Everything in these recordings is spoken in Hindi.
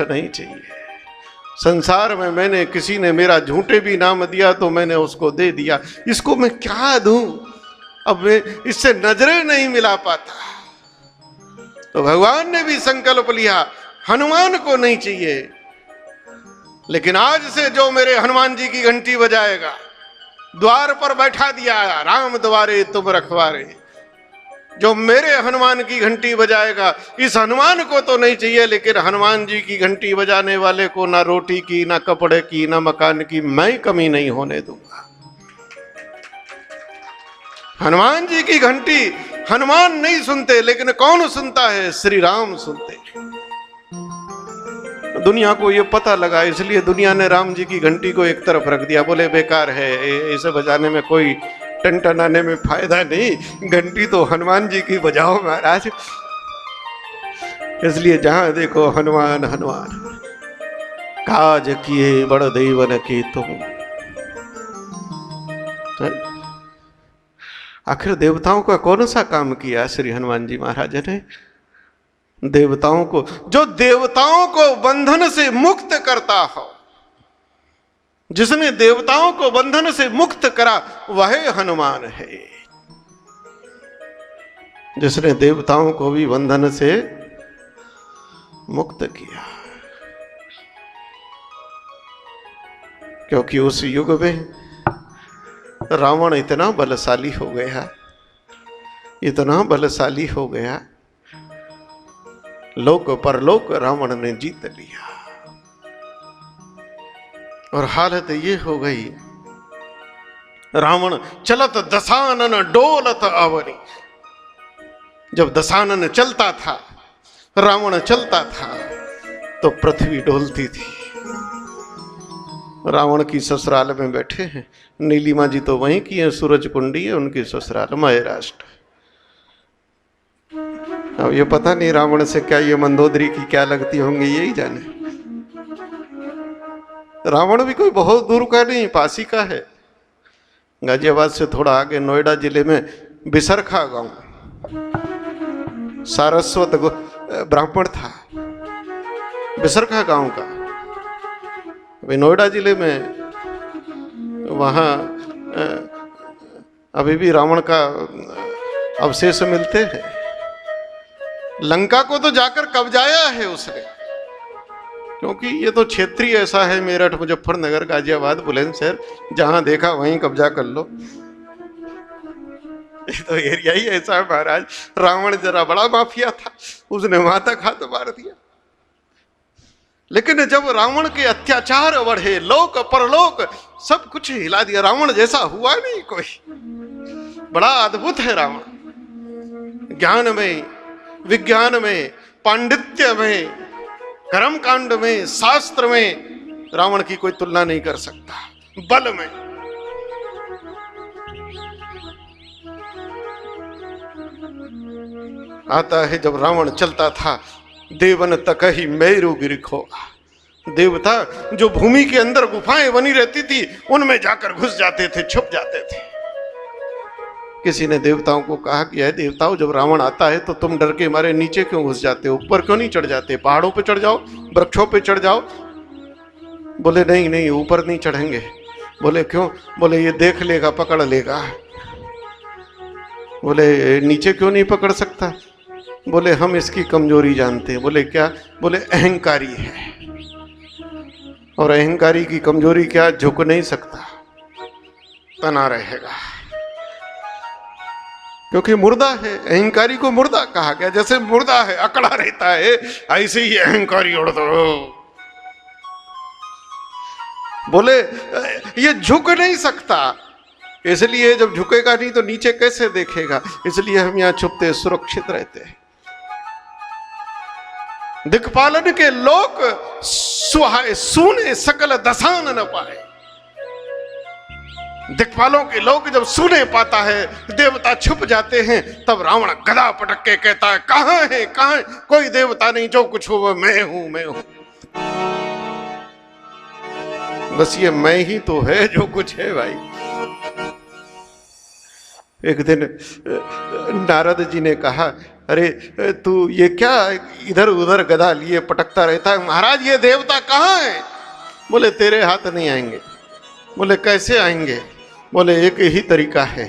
नहीं चाहिए। संसार में मैंने, किसी ने मेरा झूठे भी नाम दिया तो मैंने उसको दे दिया, इसको मैं क्या दूं? अब मैं इससे नजरें नहीं मिला पाता। तो भगवान ने भी संकल्प लिया, हनुमान को नहीं चाहिए, लेकिन आज से जो मेरे हनुमान जी की घंटी बजाएगा, द्वार पर बैठा दिया, राम द्वारे तुम रखवारे, जो मेरे हनुमान की घंटी बजाएगा, इस हनुमान को तो नहीं चाहिए, लेकिन हनुमान जी की घंटी बजाने वाले को ना रोटी की, ना कपड़े की, ना मकान की मैं कमी नहीं होने दूंगा। हनुमान जी की घंटी हनुमान नहीं सुनते, लेकिन कौन सुनता है? श्री राम सुनते। दुनिया को ये पता लगा, इसलिए दुनिया ने राम जी की घंटी को एक तरफ रख दिया, बोले बेकार है, इसे बजाने में कोई टनटनाने में फायदा नहीं, घंटी तो हनुमान जी की बजाओ महाराज। इसलिए जहां देखो हनुमान हनुमान, काज किए बड़ देवन के तुम। आखिर देवताओं का कौन सा काम किया श्री हनुमान जी महाराज ने? देवताओं को, जो देवताओं को बंधन से मुक्त करता हो, जिसने देवताओं को बंधन से मुक्त करा वह हनुमान है। जिसने देवताओं को भी बंधन से मुक्त किया, क्योंकि उस युग में रावण इतना बलशाली हो गया, इतना बलशाली हो गया, लोक परलोक रावण ने जीत लिया। और हालत ये हो गई, रावण चलत दशानन डोलत अवनी। जब दशानन चलता था, रावण चलता था, तो पृथ्वी डोलती थी। रावण की ससुराल में बैठे हैं, नीलिमा जी तो वहीं की है, सूरज कुंडी है उनकी ससुराल, महाराष्ट्र। अब ये पता नहीं रावण से क्या ये मंदोदरी की क्या लगती होंगी, यही जाने। रावण भी कोई बहुत दूर का नहीं, पासी का है। गाजियाबाद से थोड़ा आगे नोएडा जिले में बिसरखा गांव, सारस्वत ब्राह्मण था, बिसरखा गांव का। नोएडा जिले में वहां अभी भी रावण का अवशेष मिलते हैं। लंका को तो जाकर कब्जाया है उसने, क्योंकि ये तो क्षेत्रीय ऐसा है, मेरठ, मुजफ्फरनगर, गाजियाबाद, बुलंदशहर, जहां देखा वहीं कब्जा कर लो। ये तो एरिया ही ऐसा है महाराज। रावण जरा बड़ा माफिया था, उसने वहां तक हाथ मार दिया। लेकिन जब रावण के अत्याचार बढ़े, लोक परलोक सब कुछ हिला दिया। रावण जैसा हुआ नहीं कोई, बड़ा अद्भुत है रावण। ज्ञान में, विज्ञान में, पांडित्य में, कर्म कांड में, शास्त्र में रावण की कोई तुलना नहीं कर सकता। बल में, आता है जब रावण चलता था, देवन तक ही मेरु गिरखोगा। देवता जो भूमि के अंदर गुफाएं बनी रहती थी, उनमें जाकर घुस जाते थे, छुप जाते थे। किसी ने देवताओं को कहा कि है देवताओं, जब रावण आता है तो तुम डर के मारे नीचे क्यों घुस जाते हो, ऊपर क्यों नहीं चढ़ जाते, पहाड़ों पे चढ़ जाओ, वृक्षों पे चढ़ जाओ। बोले नहीं नहीं, ऊपर नहीं चढ़ेंगे। बोले क्यों? बोले ये देख लेगा, पकड़ लेगा। बोले नीचे क्यों नहीं पकड़ सकता? बोले हम इसकी कमजोरी जानते हैं। बोले क्या? बोले अहंकारी है, और अहंकारी की कमजोरी क्या? झुक नहीं सकता, तना रहेगा, क्योंकि मुर्दा है। अहंकारी को मुर्दा कहा गया, जैसे मुर्दा है, अकड़ा रहता है, ऐसे ही अहंकारी उड़ दो। बोले ये झुक नहीं सकता, इसलिए जब झुकेगा नहीं तो नीचे कैसे देखेगा, इसलिए हम यहां छुपते सुरक्षित रहते हैं। दिक्पालन के लोक सुहाए, सुने सकल दशान न पाए। दिक्पालों के लोग जब सुने पाता है, देवता छुप जाते हैं, तब रावण गदा पटक के कहता है कहां है, कहां है? कोई देवता नहीं, जो कुछ हो मैं हूं, मैं हूं। बस ये मैं ही तो है जो कुछ है भाई। एक दिन नारद जी ने कहा, अरे तू ये क्या इधर उधर गधा लिए पटकता रहता है? महाराज ये देवता कहाँ है? बोले तेरे हाथ नहीं आएंगे। बोले कैसे आएंगे? बोले एक ही तरीका है,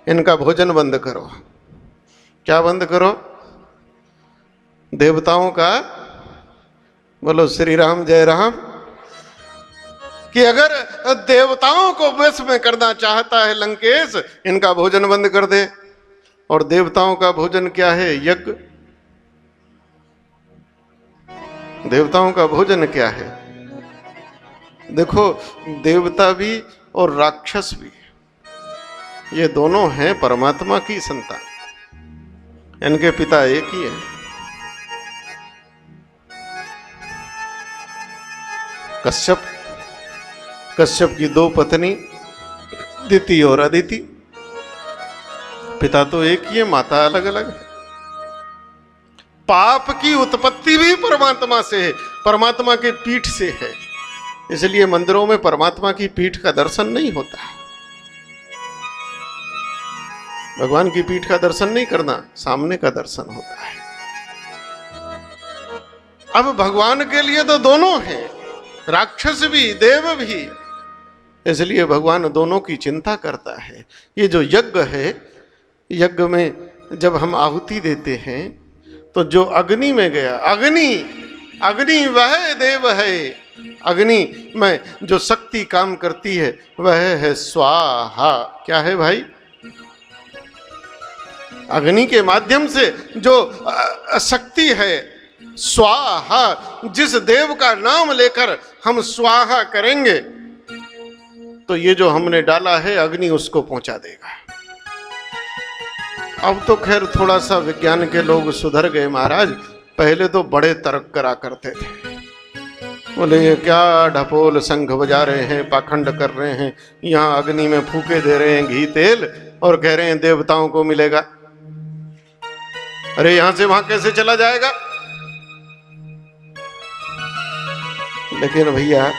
इनका भोजन बंद करो। क्या बंद करो? देवताओं का, बोलो श्री राम जय राम। कि अगर देवताओं को वश में करना चाहता है लंकेश, इनका भोजन बंद कर दे। और देवताओं का भोजन क्या है? यज्ञ। देवताओं का भोजन क्या है? देखो, देवता भी और राक्षस भी, ये दोनों हैं परमात्मा की संतान। इनके पिता एक ही है। कश्यप, कश्यप की दो पत्नी दिति और अदिति। पिता तो एक ही है, माता अलग अलग है। पाप की उत्पत्ति भी परमात्मा से है, परमात्मा के पीठ से है। इसलिए मंदिरों में परमात्मा की पीठ का दर्शन नहीं होता। भगवान की पीठ का दर्शन नहीं करना, सामने का दर्शन होता है। अब भगवान के लिए तो दोनों हैं, राक्षस भी देव भी। इसलिए भगवान दोनों की चिंता करता है। ये जो यज्ञ है, यज्ञ में जब हम आहुति देते हैं तो जो अग्नि में गया, अग्नि वह देव है। अग्नि में जो शक्ति काम करती है वह है स्वाहा। क्या है भाई? अग्नि के माध्यम से जो शक्ति है स्वाहा। जिस देव का नाम लेकर हम स्वाहा करेंगे तो ये जो हमने डाला है अग्नि उसको पहुंचा देगा। अब तो खैर थोड़ा सा विज्ञान के लोग सुधर गए महाराज। पहले तो बड़े तर्क करा करते थे। बोले ये क्या ढपोल शंख बजा रहे हैं, पाखंड कर रहे हैं, यहाँ अग्नि में फूके दे रहे हैं घी तेल और कह रहे हैं देवताओं को मिलेगा। अरे यहां से वहां कैसे चला जाएगा? लेकिन भैया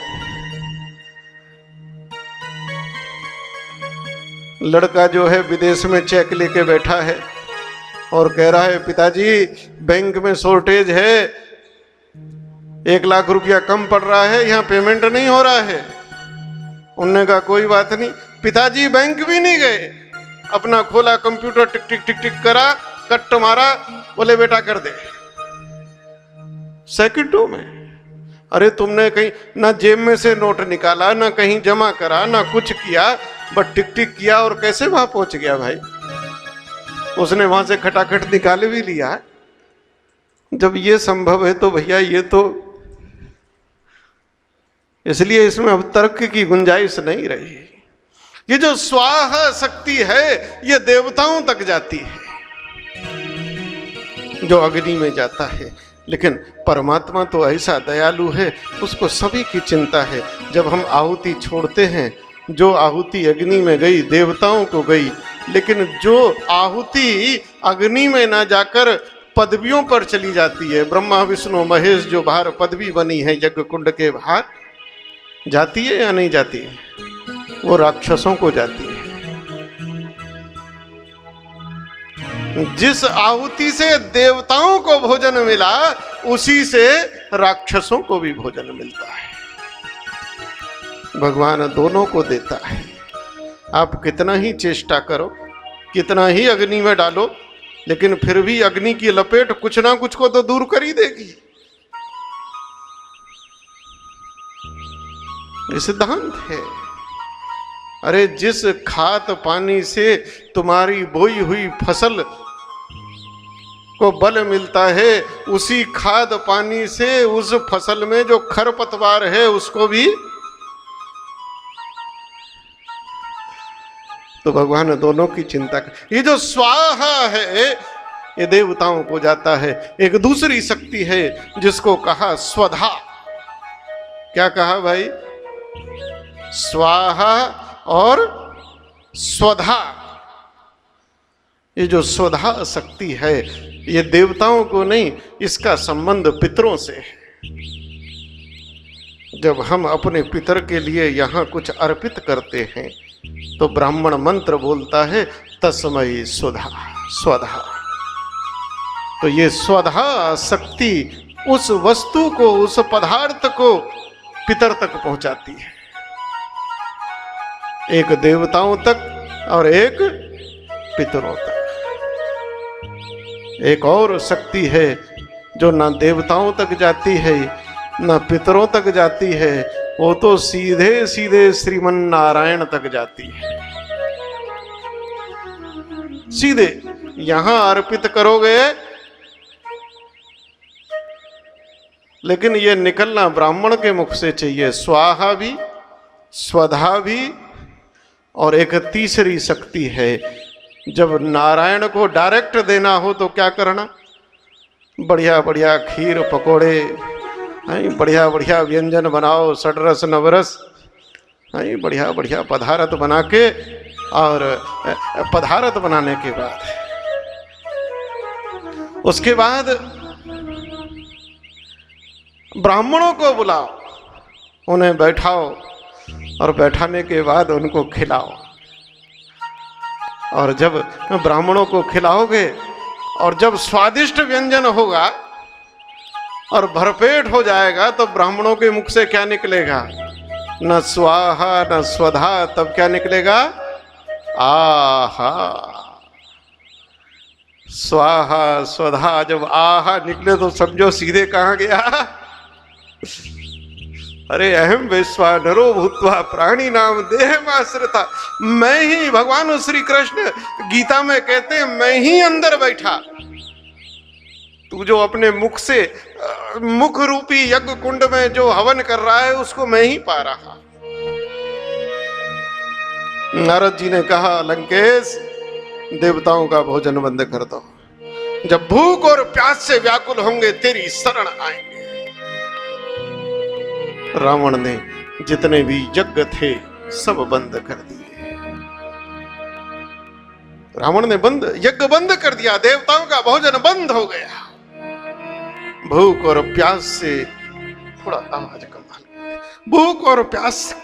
लड़का जो है विदेश में चेक लेके बैठा है और कह रहा है पिताजी बैंक में शॉर्टेज है, 1 लाख रुपया कम पड़ रहा है, यहाँ पेमेंट नहीं हो रहा है। उनने कहा कोई बात नहीं। पिताजी बैंक भी नहीं गए, अपना खोला कंप्यूटर, टिक टिक टिक टिक करा, कट मारा, बोले बेटा कर दे सेकंडों में। अरे तुमने कहीं ना जेब में से नोट निकाला, ना कहीं जमा करा, ना कुछ किया, बस टिक टिक किया और कैसे वहां पहुंच गया भाई? उसने वहां से खटाखट निकाल भी लिया। जब ये संभव है तो भैया ये तो, इसलिए इसमें अब तर्क की गुंजाइश नहीं रही। ये जो स्वाहा शक्ति है ये देवताओं तक जाती है, जो अग्नि में जाता है। लेकिन परमात्मा तो ऐसा दयालु है, उसको सभी की चिंता है। जब हम आहुति छोड़ते हैं, जो आहुति अग्नि में गई देवताओं को गई, लेकिन जो आहुति अग्नि में ना जाकर पदवियों पर चली जाती है, ब्रह्मा विष्णु महेश जो बाहर पदवी बनी है यज्ञ कुंड के बाहर, जाती है या नहीं जाती है? वो राक्षसों को जाती है। जिस आहुति से देवताओं को भोजन मिला उसी से राक्षसों को भी भोजन मिलता है। भगवान दोनों को देता है। आप कितना ही चेष्टा करो, कितना ही अग्नि में डालो, लेकिन फिर भी अग्नि की लपेट कुछ ना कुछ को तो दूर कर ही देगी। ये सिद्धांत है। अरे जिस खाद पानी से तुम्हारी बोई हुई फसल को बल मिलता है, उसी खाद पानी से उस फसल में जो खरपतवार है उसको भी, तो भगवान दोनों की चिंता कर। ये जो स्वाहा है ये देवताओं को जाता है। एक दूसरी शक्ति है जिसको कहा स्वधा। क्या कहा भाई? स्वाहा और स्वधा। ये जो स्वधा शक्ति है ये देवताओं को नहीं, इसका संबंध पितरों से है। जब हम अपने पितर के लिए यहाँ कुछ अर्पित करते हैं तो ब्राह्मण मंत्र बोलता है तस्मै स्वधा स्वधा। तो ये स्वधा शक्ति उस वस्तु को, उस पदार्थ को पितर तक पहुंचाती है, एक देवताओं तक और एक पितरों तक। एक और शक्ति है जो ना देवताओं तक जाती है ना पितरों तक जाती है, वो तो सीधे सीधे श्रीमन नारायण तक जाती है। सीधे यहां अर्पित करोगे, लेकिन ये निकलना ब्राह्मण के मुख से चाहिए, स्वाहा भी, स्वधा भी, और एक तीसरी शक्ति है, जब नारायण को डायरेक्ट देना हो तो क्या करना, बढ़िया बढ़िया खीर पकोड़े, बढ़िया बढ़िया व्यंजन बनाओ, षड्रस नवरस, बढ़िया बढ़िया पदार्थ बना के, और पदार्थ बनाने के बाद उसके बाद ब्राह्मणों को बुलाओ, उन्हें बैठाओ, और बैठाने के बाद उनको खिलाओ। और जब ब्राह्मणों को खिलाओगे और जब स्वादिष्ट व्यंजन होगा और भरपेट हो जाएगा, तो ब्राह्मणों के मुख से क्या निकलेगा, न स्वाहा न स्वधा, तब क्या निकलेगा, आहा। स्वाहा स्वधा जब आहा निकले तो समझो सीधे कहां गया, अरे अहम वैश्वानरो भूत्वा प्राणी नाम देह माश्रिता, मैं ही, भगवान श्री कृष्ण गीता में कहते हैं मैं ही अंदर बैठा। तू जो अपने मुख से, मुख रूपी यज्ञ कुंड में जो हवन कर रहा है, उसको मैं ही पा रहा। नारद जी ने कहा, लंकेश देवताओं का भोजन बंद कर दो, जब भूख और प्यास से व्याकुल होंगे तेरी शरण आएंगे। रावण ने जितने भी यज्ञ थे सब बंद कर दिए। रावण ने यज्ञ बंद कर दिया, देवताओं का भोजन बंद हो गया। भूख और प्यास से, थोड़ा आवाज कम, भूख और प्यास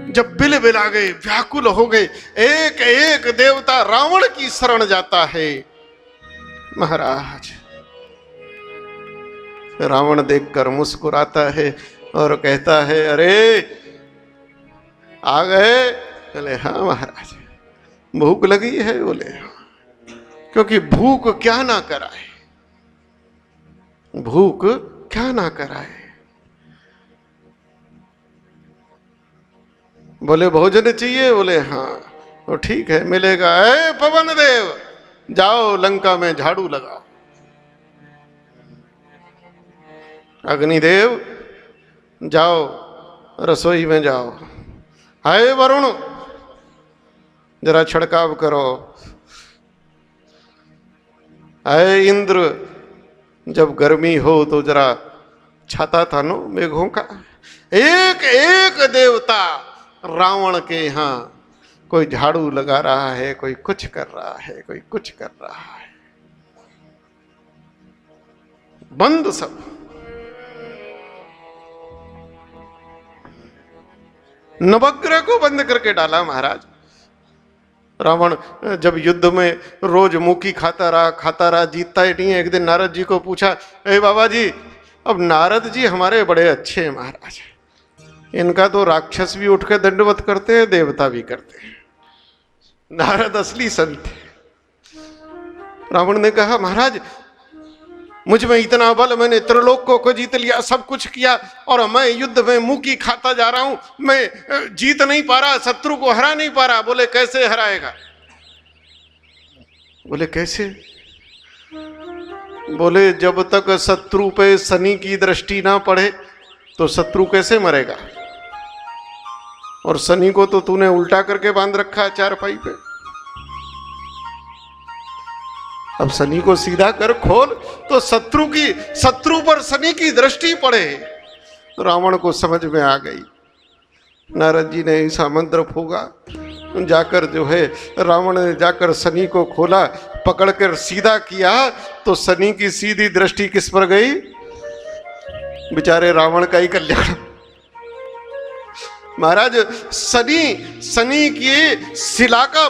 जब बिल बिला गए, व्याकुल हो गए, एक एक देवता रावण की शरण जाता है। महाराज रावण देखकर मुस्कुराता है और कहता है, अरे आ गए? बोले हाँ महाराज, भूख लगी है? बोले क्योंकि भूख क्या ना कराए, भूख क्या ना कराए। बोले भोजन चाहिए? बोले हाँ। तो ठीक है, मिलेगा। ए पवन देव, जाओ लंका में झाड़ू लगाओ। अग्निदेव, जाओ रसोई में जाओ। हाय वरुण, जरा छिड़काव करो। हाय इंद्र, जब गर्मी हो तो जरा छाता थानो मेघों का। एक एक देवता रावण के यहाँ कोई झाड़ू लगा रहा है, कोई कुछ कर रहा है, कोई कुछ कर रहा है। बंद सब। नवग्रह को बंद करके डाला महाराज। रावण जब युद्ध में रोज मुकी खाता रहा, जीतता ही नहीं है। एक दिन नारद जी को पूछा, ए बाबा जी, अब नारद जी हमारे बड़े अच्छे हैं महाराज, इनका तो राक्षस भी उठकर दंडवत करते हैं, देवता भी करते हैं। नारद असली संत है। रावण ने कहा, महाराज मुझ में इतना बल, मैंने त्रिलोक को जीत लिया, सब कुछ किया, और मैं युद्ध में मुकी खाता जा रहा हूं, मैं जीत नहीं पा रहा, शत्रु को हरा नहीं पा रहा। बोले कैसे हराएगा? बोले कैसे? बोले जब तक शत्रु पे शनि की दृष्टि ना पड़े तो शत्रु कैसे मरेगा? और शनि को तो तूने उल्टा करके बांध रखा है चारपाई पे। अब शनि को सीधा कर, खोल, तो शत्रु पर शनि की दृष्टि पड़े। तो रावण को समझ में आ गई। नारद जी ने ऐसा मंत्र फूंका, जाकर जो है रावण ने जाकर शनि को खोला, पकड़कर सीधा किया, तो शनि की सीधी दृष्टि किस पर गई? बेचारे रावण का ही कल्याण। महाराज शनि की शिला का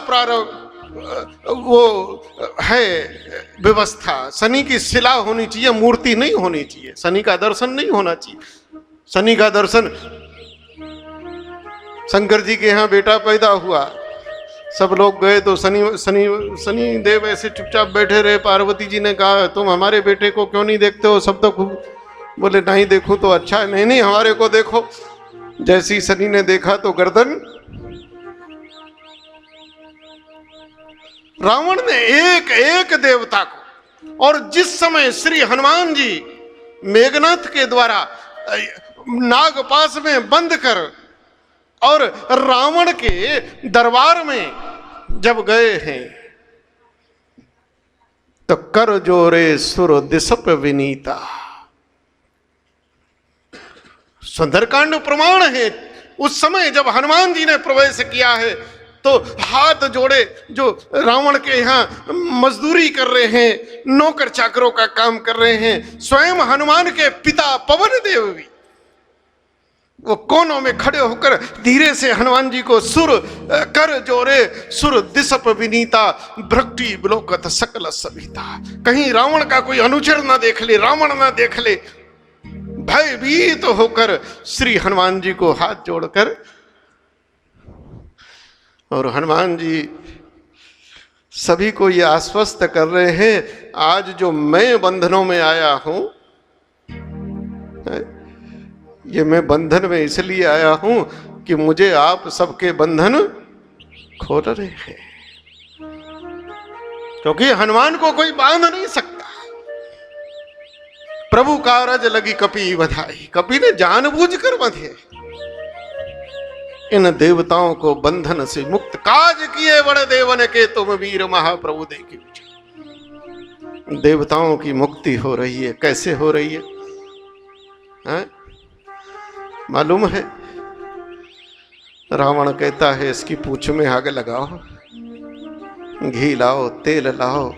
वो है व्यवस्था। शनि की शिला होनी चाहिए, मूर्ति नहीं होनी चाहिए। शनि का दर्शन नहीं होना चाहिए। शनि का दर्शन, शंकर जी के यहाँ बेटा पैदा हुआ, सब लोग गए तो शनि देव ऐसे चुपचाप बैठे रहे। पार्वती जी ने कहा तुम हमारे बेटे को क्यों नहीं देखते हो? सब तो खूब बोले नहीं देखो तो अच्छा है। नहीं नहीं, हमारे को देखो। जैसी शनि ने देखा तो गर्दन, रावण ने एक एक देवता को, और जिस समय श्री हनुमान जी मेघनाथ के द्वारा नागपाश में बंद कर और रावण के दरबार में जब गए हैं तो कर जोरे सुर दिसप विनीता। सुंदरकांड प्रमाण है। उस समय जब हनुमान जी ने प्रवेश किया है तो हाथ जोड़े जो रावण के यहाँ मजदूरी कर रहे हैं, नौकर चाकरों का काम कर रहे हैं, स्वयं हनुमान के पिता पवन देव भी वो कोनों में खड़े होकर धीरे से हनुमान जी को सुर कर जोरे सुर दिसप विनीता भ्रक्ति बिलोकत सकल सविता। कहीं रावण का कोई अनुचर ना देख ले, रावण ना देख ले, भयभीत तो होकर श्री हनुमान जी को हाथ जोड़कर, और हनुमान जी सभी को ये आश्वस्त कर रहे हैं आज जो मैं बंधनों में आया हूं, ये मैं बंधन में इसलिए आया हूं कि मुझे आप सबके बंधन खोल रहे हैं। क्योंकि हनुमान को कोई बांध नहीं सकता। प्रभु कारज लगी कपि बधाई, कपि ने जानबूझकर बंधे इन देवताओं को बंधन से मुक्त। काज किए बड़े देवन के तुम वीर महाप्रभु देखी। देवताओं की मुक्ति हो रही है। कैसे हो रही है? मालूम है? रावण कहता है इसकी पूंछ में आग लगाओ, घी लाओ, तेल लाओ,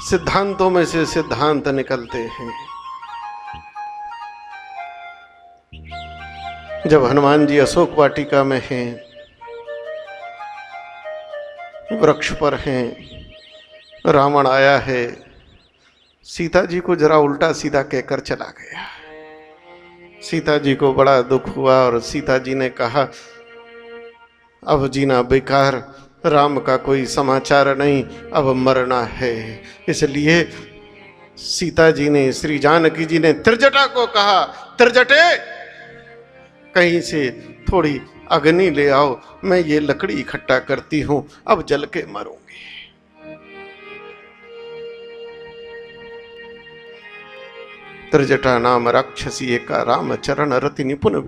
सिद्धांतों में से सिद्धांत निकलते हैं। जब हनुमान जी अशोक वाटिका में हैं, वृक्ष पर हैं, रावण आया है, सीता जी को जरा उल्टा सीधा कहकर चला गया। सीता जी को बड़ा दुख हुआ और सीता जी ने कहा अब जीना बेकार, राम का कोई समाचार नहीं, अब मरना है। इसलिए सीता जी ने, श्री जानकी जी ने त्रिजटा को कहा त्रिजटे कहीं से थोड़ी अग्नि ले आओ, मैं ये लकड़ी इकट्ठा करती हूं, अब जल के मरूंगी। त्रिजटा नाम राक्षसी एका राम चरण रति निपुण।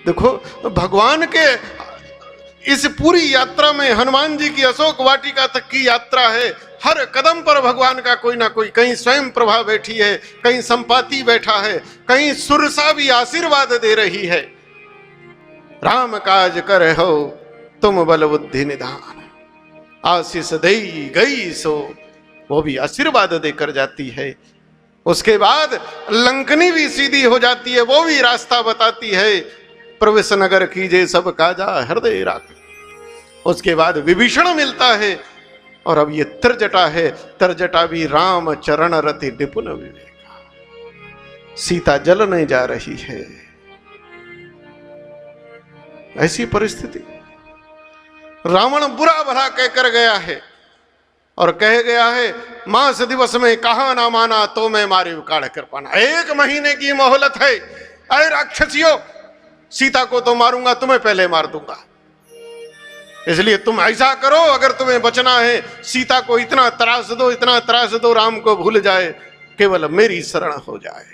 देखो भगवान के इस पूरी यात्रा में, हनुमान जी की अशोक वाटिका तक की यात्रा है, हर कदम पर भगवान का कोई ना कोई, कहीं स्वयं प्रभा बैठी है, कहीं संपाति बैठा है, कहीं सुरसा भी आशीर्वाद दे रही है। राम काज कर हो तुम बल बुद्धि निधान, आशीष दे गई सो, वो भी आशीर्वाद देकर जाती है। उसके बाद लंकनी भी सीधी हो जाती है, वो भी रास्ता बताती है, प्रवेश नगर कीजे सब काजा हृदय राख। उसके बाद विभीषण मिलता है, और अब ये त्रिजटा है, त्रिजटा भी राम चरण रति निपुण विवेका। सीता जल नहीं जा रही है, ऐसी परिस्थिति। रावण बुरा भला कहकर गया है और कह गया है मास दिवस में कहा ना माना तो मैं मारे काढ़ कर पाना। 1 महीने की मोहलत है। अरे राक्षसियों, सीता को तो मारूंगा, तुम्हें पहले मार दूंगा। इसलिए तुम ऐसा करो, अगर तुम्हें बचना है, सीता को इतना त्रास दो, इतना त्रास दो, राम को भूल जाए, केवल मेरी शरण हो जाए।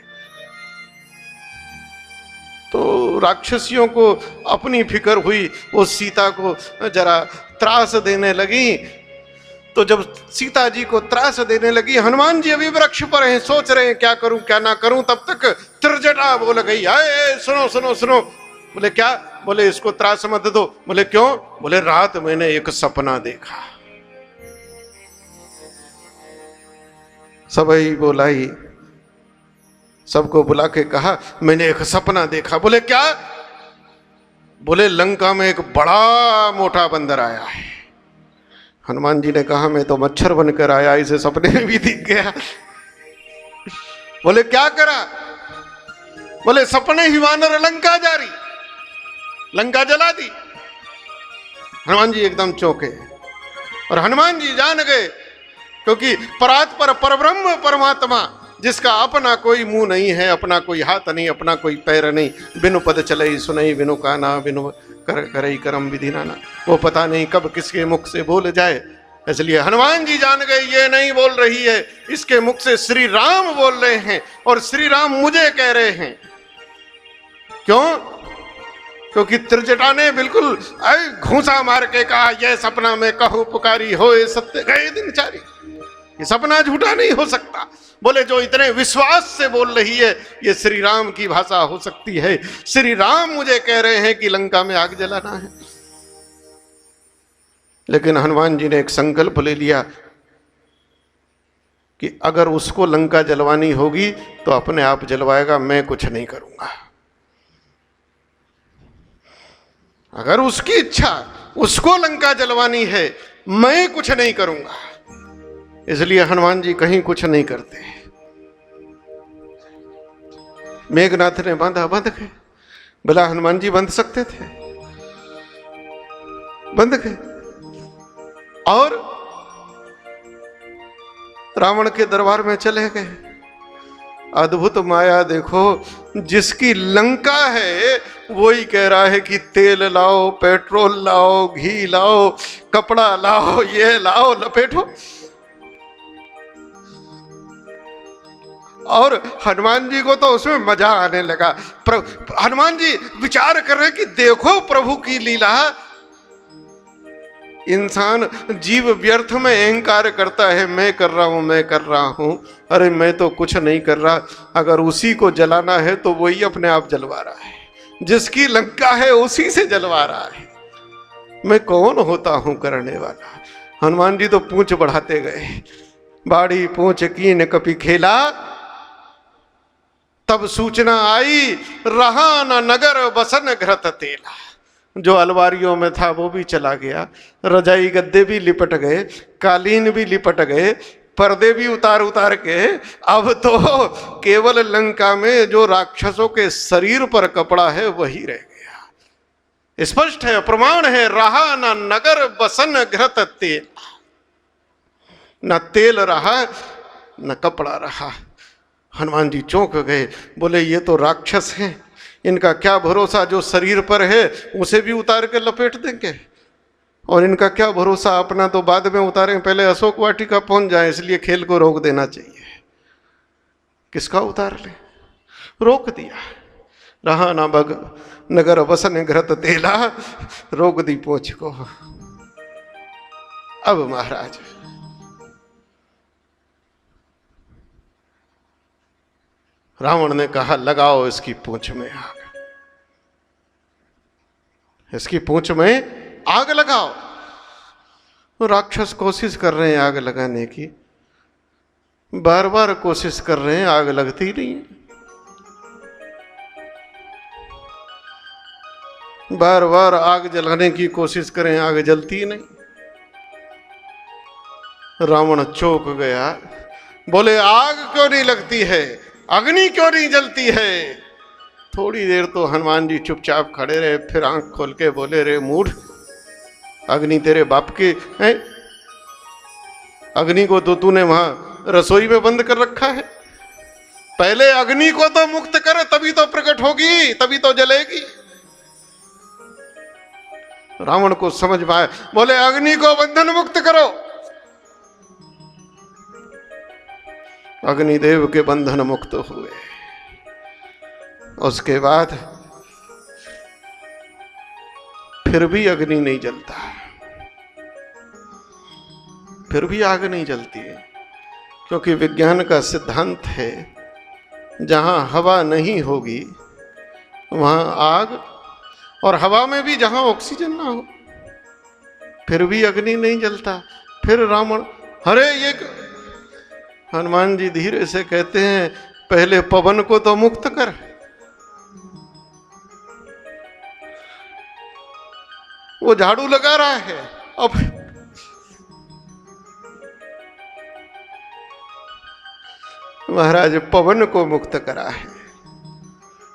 तो राक्षसियों को अपनी फिक्र हुई, वो सीता को जरा त्रास देने लगी। तो जब सीता जी को त्रास देने लगी, हनुमान जी अभी वृक्ष पर हैं, सोच रहे हैं क्या करूं क्या ना करूं, तब तक त्रिजटा बोल गई, आए सुनो सुनो सुनो। बोले क्या? बोले इसको त्रास मत दो। बोले क्यों? बोले रात मैंने एक सपना देखा। सबई बोलाई, सबको बुला के कहा, मैंने एक सपना देखा। बोले क्या? बोले लंका में एक बड़ा मोटा बंदर आया है। हनुमान जी ने कहा, मैं तो मच्छर बनकर आया, इसे सपने में भी दिख गया। बोले क्या करा? बोले सपने ही वानर लंका जारी, लंका जला दी। हनुमान जी एकदम चौंके और हनुमान जी जान गए, क्योंकि परात्पर परब्रह्म परमात्मा जिसका अपना कोई मुंह नहीं है, अपना कोई हाथ नहीं, अपना कोई पैर नहीं, बिनु पद चलई सुनई बिनु काना, बिनु करई करम विधि नाना, वो पता नहीं कब किसके मुख से बोल जाए। इसलिए हनुमान जी जान गए ये नहीं बोल रही है, इसके मुख से श्री राम बोल रहे हैं और श्री राम मुझे कह रहे हैं। क्यों? क्योंकि त्रिजटा ने बिल्कुल घूंसा मार के कहा, यह सपना में कहूं पुकारी होए सत्य गए दिन चारी, ये सपना झूठा नहीं हो सकता। बोले जो इतने विश्वास से बोल रही है, ये श्री राम की भाषा हो सकती है। श्री राम मुझे कह रहे हैं कि लंका में आग जलाना है। लेकिन हनुमान जी ने एक संकल्प ले लिया कि अगर उसको लंका जलवानी होगी तो अपने आप जलवाएगा, मैं कुछ नहीं करूंगा। अगर उसकी इच्छा, उसको लंका जलवानी है, मैं कुछ नहीं करूंगा। इसलिए हनुमान जी कहीं कुछ नहीं करते। मेघनाथ ने बांधा, बंध गए। भला हनुमान जी बंध सकते थे? बंध गए और रावण के दरबार में चले गए। अद्भुत माया देखो, जिसकी लंका है वही कह रहा है कि तेल लाओ, पेट्रोल लाओ, घी लाओ, कपड़ा लाओ, ये लाओ, लपेटो। और हनुमान जी को तो उसमें मजा आने लगा। हनुमान जी विचार कर रहे कि देखो प्रभु की लीला। इंसान जीव व्यर्थ में अहंकार करता है, मैं कर रहा हूं, मैं कर रहा हूं। अरे मैं तो कुछ नहीं कर रहा। अगर उसी को जलाना है तो वही अपने आप जलवा रहा है, जिसकी लंका है उसी से जलवा रहा है। मैं कौन होता हूं करने वाला? हनुमान जी तो पूंछ बढ़ाते गए। बाड़ी पूंछ कीन कपि खेला, तब सूचना आई रहा न नगर बसन घृत तेला। जो अलवारियों में था वो भी चला गया, रजाई गद्दे भी लिपट गए, कालीन भी लिपट गए, पर्दे भी उतार उतार के अब तो केवल लंका में जो राक्षसों के शरीर पर कपड़ा है वही रह गया। स्पष्ट है, प्रमाण है, रहा न नगर बसन घृत तेल। न तेल रहा न कपड़ा रहा। हनुमान जी चौंक गए। बोले ये तो राक्षस हैं, इनका क्या भरोसा, जो शरीर पर है उसे भी उतार के लपेट देंगे। और इनका क्या भरोसा, अपना तो बाद में उतारें, पहले अशोक वाटिका पहुंच जाए। इसलिए खेल को रोक देना चाहिए। किसका उतार ले? रोक दिया। रहा ना बग नगर बसन घृत तेला, रोक दी पोछ को। अब महाराज रावण ने कहा, लगाओ इसकी पूंछ में आग, इसकी पूंछ में आग लगाओ। तो राक्षस कोशिश कर रहे हैं आग लगाने की, बार बार कोशिश कर रहे हैं, आग लगती नहीं है। बार बार आग जलाने की कोशिश करें, आग जलती नहीं। रावण चौंक गया। बोले आग क्यों नहीं लगती है, अग्नि क्यों नहीं जलती है? थोड़ी देर तो हनुमान जी चुपचाप खड़े रहे, फिर आंख खोल के बोले, रे मूढ़, अग्नि तेरे बाप के है? अग्नि को तो तूने वहां रसोई में बंद कर रखा है। पहले अग्नि को तो मुक्त कर, तभी तो प्रकट होगी, तभी तो जलेगी। रावण को समझ में आया। बोले अग्नि को बंधन मुक्त करो। अग्निदेव के बंधन मुक्त हुए। उसके बाद फिर भी अग्नि नहीं जलता, फिर भी आग नहीं जलती है। क्योंकि विज्ञान का सिद्धांत है, जहां हवा नहीं होगी वहां आग, और हवा में भी जहां ऑक्सीजन ना हो फिर भी अग्नि नहीं जलता। फिर रावण, अरे ये हनुमान जी धीरे से कहते हैं, पहले पवन को तो मुक्त कर। वो झाड़ू लगा रहा है, अब महाराज पवन को मुक्त करा है,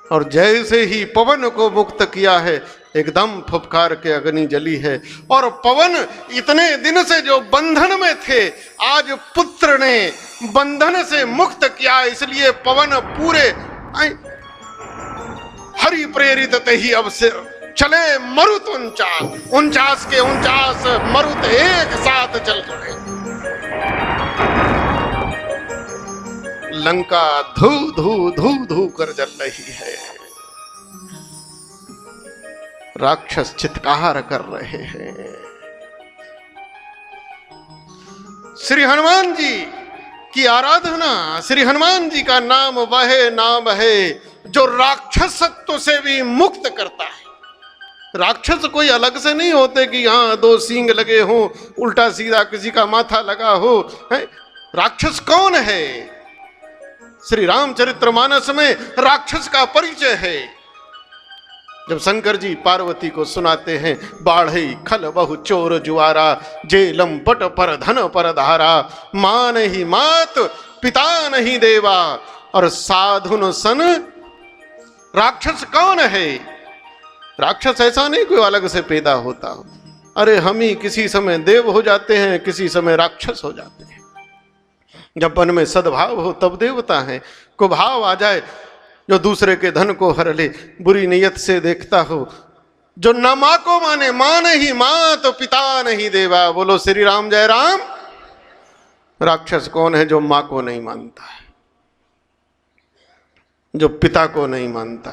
और जैसे ही पवन को मुक्त किया है एकदम फुफकार के अग्नि जली है। और पवन इतने दिन से जो बंधन में थे, आज पुत्र ने बंधन से मुक्त किया, इसलिए पवन पूरे हरि प्रेरित ते ही अब से चले मरुत 49 के 49 मरुत एक साथ चल पड़े। लंका धू धू धू धू कर जल रही है, राक्षस चित्कार कर रहे हैं। श्री हनुमान जी की आराधना, श्री हनुमान जी का नाम वह नाम है जो राक्षसत्व से भी मुक्त करता है। राक्षस कोई अलग से नहीं होते कि हाँ 2 सींग लगे हो, उल्टा सीधा किसी का माथा लगा हो। राक्षस कौन है? श्री रामचरितमानस में राक्षस का परिचय है। जब शंकर जी पार्वती को सुनाते हैं, बाढ़ई खल बहु चोर जुआरा, जेलम बट पर धन पर धारा, मां नहीं मात पिता नहीं देवा, और साधुन सन। राक्षस कौन है? राक्षस ऐसा नहीं कोई अलग से पैदा होता हो। अरे हम ही किसी समय देव हो जाते हैं, किसी समय राक्षस हो जाते हैं। जब मन में सद्भाव हो तब देवता है, कुभाव आ जाए जो दूसरे के धन को हर ले, बुरी नीयत से देखता हो, जो न मां को माने, मां नहीं मां तो पिता नहीं देवा। बोलो श्री राम जय राम। राक्षस कौन है? जो मां को नहीं मानता है, जो पिता को नहीं मानता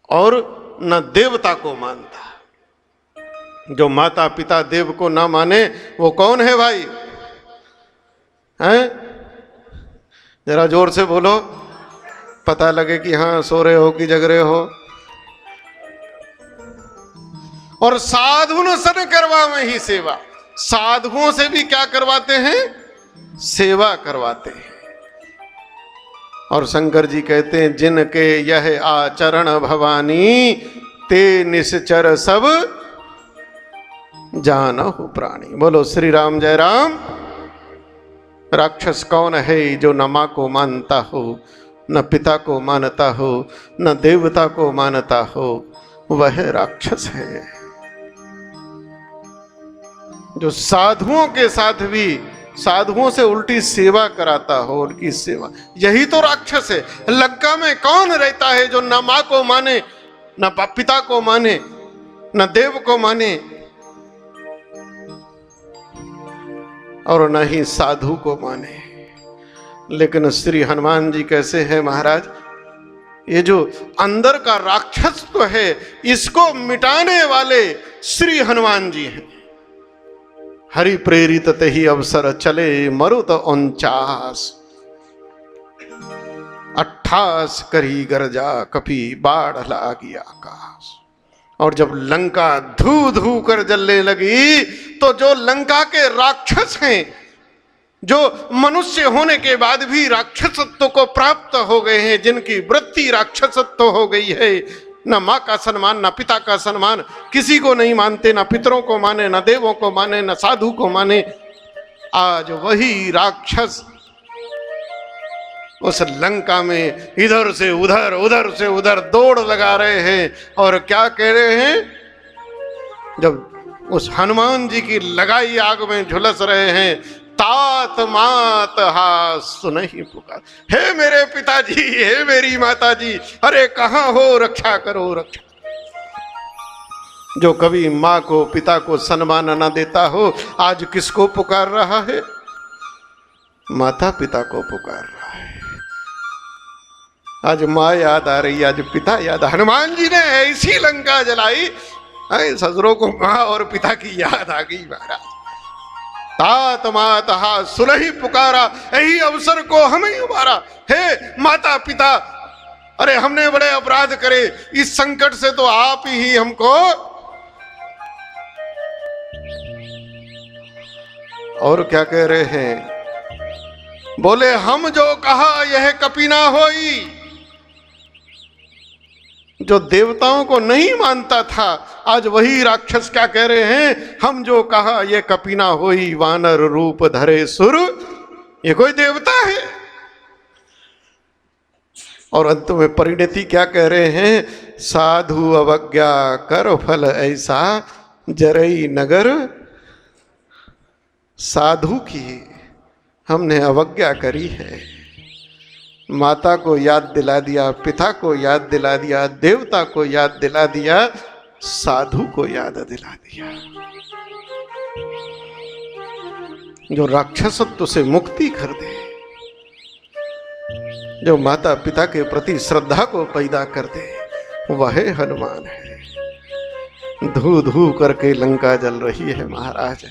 और न देवता को मानता। जो माता पिता देव को ना माने वो कौन है भाई? हैं? जरा जोर से बोलो, पता लगे कि हाँ सो रहे हो कि जग रहे हो। और साधुन सन करवा में ही सेवा। साधुओं से भी क्या करवाते हैं? सेवा करवाते हैं। और शंकर जी कहते हैं, जिनके यह आचरण भवानी, ते निश्चर सब जानहु प्राणी। बोलो श्री राम जय राम। राक्षस कौन है? जो न मां को मानता हो, न पिता को मानता हो, न देवता को मानता हो, वह राक्षस है। जो साधुओं के साथ भी साधुओं से उल्टी सेवा कराता हो, उनकी सेवा, यही तो राक्षस है। लंका में कौन रहता है जो न मां को माने, न पिता को माने, न देव को माने, और न ही साधु को माने? लेकिन श्री हनुमान जी कैसे हैं महाराज? ये जो अंदर का राक्षसत्व है, इसको मिटाने वाले श्री हनुमान जी हैं। हरि प्रेरित ते ही अवसर चले मरुत 49, 28 करी गरजा, कपि बाढ़ लागी आकाश। और जब लंका धू धू कर जलने लगी, तो जो लंका के राक्षस हैं, जो मनुष्य होने के बाद भी राक्षसत्व को प्राप्त हो गए हैं, जिनकी वृत्ति राक्षसत्व हो गई है, न माँ का सम्मान, न पिता का सम्मान, किसी को नहीं मानते, न पितरों को माने, न देवों को माने, न साधु को माने, आज वही राक्षस उस लंका में इधर से उधर, उधर से उधर दौड़ लगा रहे हैं। और क्या कह रहे हैं? जब उस हनुमान जी की लगाई आग में झुलस रहे हैं, तात मात हा सुनहि पुकार। हे मेरे पिताजी, हे मेरी माताजी, अरे कहाँ हो? रक्षा करो रक्षा। जो कभी माँ को पिता को सम्मान न देता हो, आज किसको पुकार रहा है? माता पिता को पुकार रहा है। आज माँ याद आ रही, आज पिता याद। हनुमान जी ने ऐसी लंका जलाई, ससुरों को माँ और पिता की याद आ गई महाराज। तात मात हा सुनहि पुकारा, यही अवसर को हमें उबारा। हे माता पिता, अरे हमने बड़े अपराध करे, इस संकट से तो आप ही हमको। और क्या कह रहे हैं? बोले हम जो कहा यह कपि ना होई। जो देवताओं को नहीं मानता था, आज वही राक्षस क्या कह रहे हैं, हम जो कहा यह कपि ना होई, वानर रूप धरे सुर। ये कोई देवता है? और अंत में परिणति क्या कह रहे हैं, साधु अवज्ञा कर फल ऐसा, जरई नगर। साधु की हमने अवज्ञा करी है, माता को याद दिला दिया, पिता को याद दिला दिया, देवता को याद दिला दिया, साधु को याद दिला दिया। जो राक्षसत्व से मुक्ति कर दे, जो माता पिता के प्रति श्रद्धा को पैदा कर दे, वह हनुमान है। धू धू करके लंका जल रही है महाराज।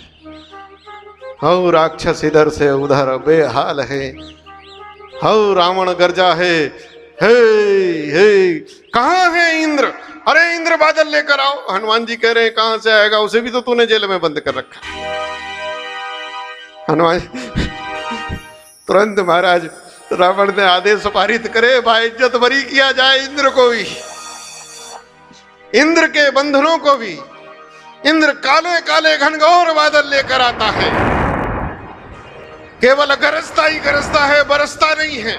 हौ राक्षस इधर से उधर बेहाल है, हौ रावण गर्जा है, हे कहाँ है इंद्र? अरे इंद्र बादल लेकर आओ। हनुमान जी कह रहे हैं कहां से आएगा, उसे भी तो तूने जेल में बंद कर रखा। हनुमान तुरंत महाराज रावण ने आदेश पारित करे, भाई इज्जत बरी किया जाए इंद्र को भी, इंद्र के बंधनों को भी। इंद्र काले काले घनघोर बादल लेकर आता है, केवल गरजता ही गरजता है, बरसता नहीं है।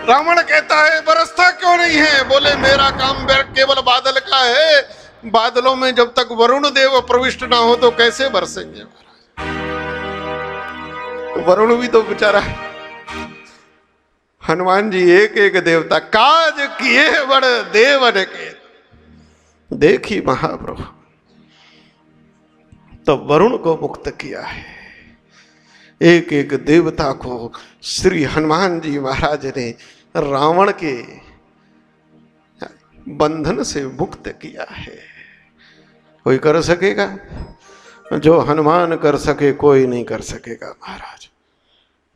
रावण कहता है बरसता क्यों नहीं है? बोले मेरा काम केवल बादल का है, बादलों में जब तक वरुण देव प्रविष्ट ना हो तो कैसे बरसेंगे महाराज? वरुण भी तो बेचारा। हनुमान जी एक एक देवता काज किए बड़ देवन के, देखी महाप्रभु तो वरुण को मुक्त किया है। एक एक देवता को श्री हनुमान जी महाराज ने रावण के बंधन से मुक्त किया है। कोई कर सकेगा? जो हनुमान कर सके कोई नहीं कर सकेगा महाराज।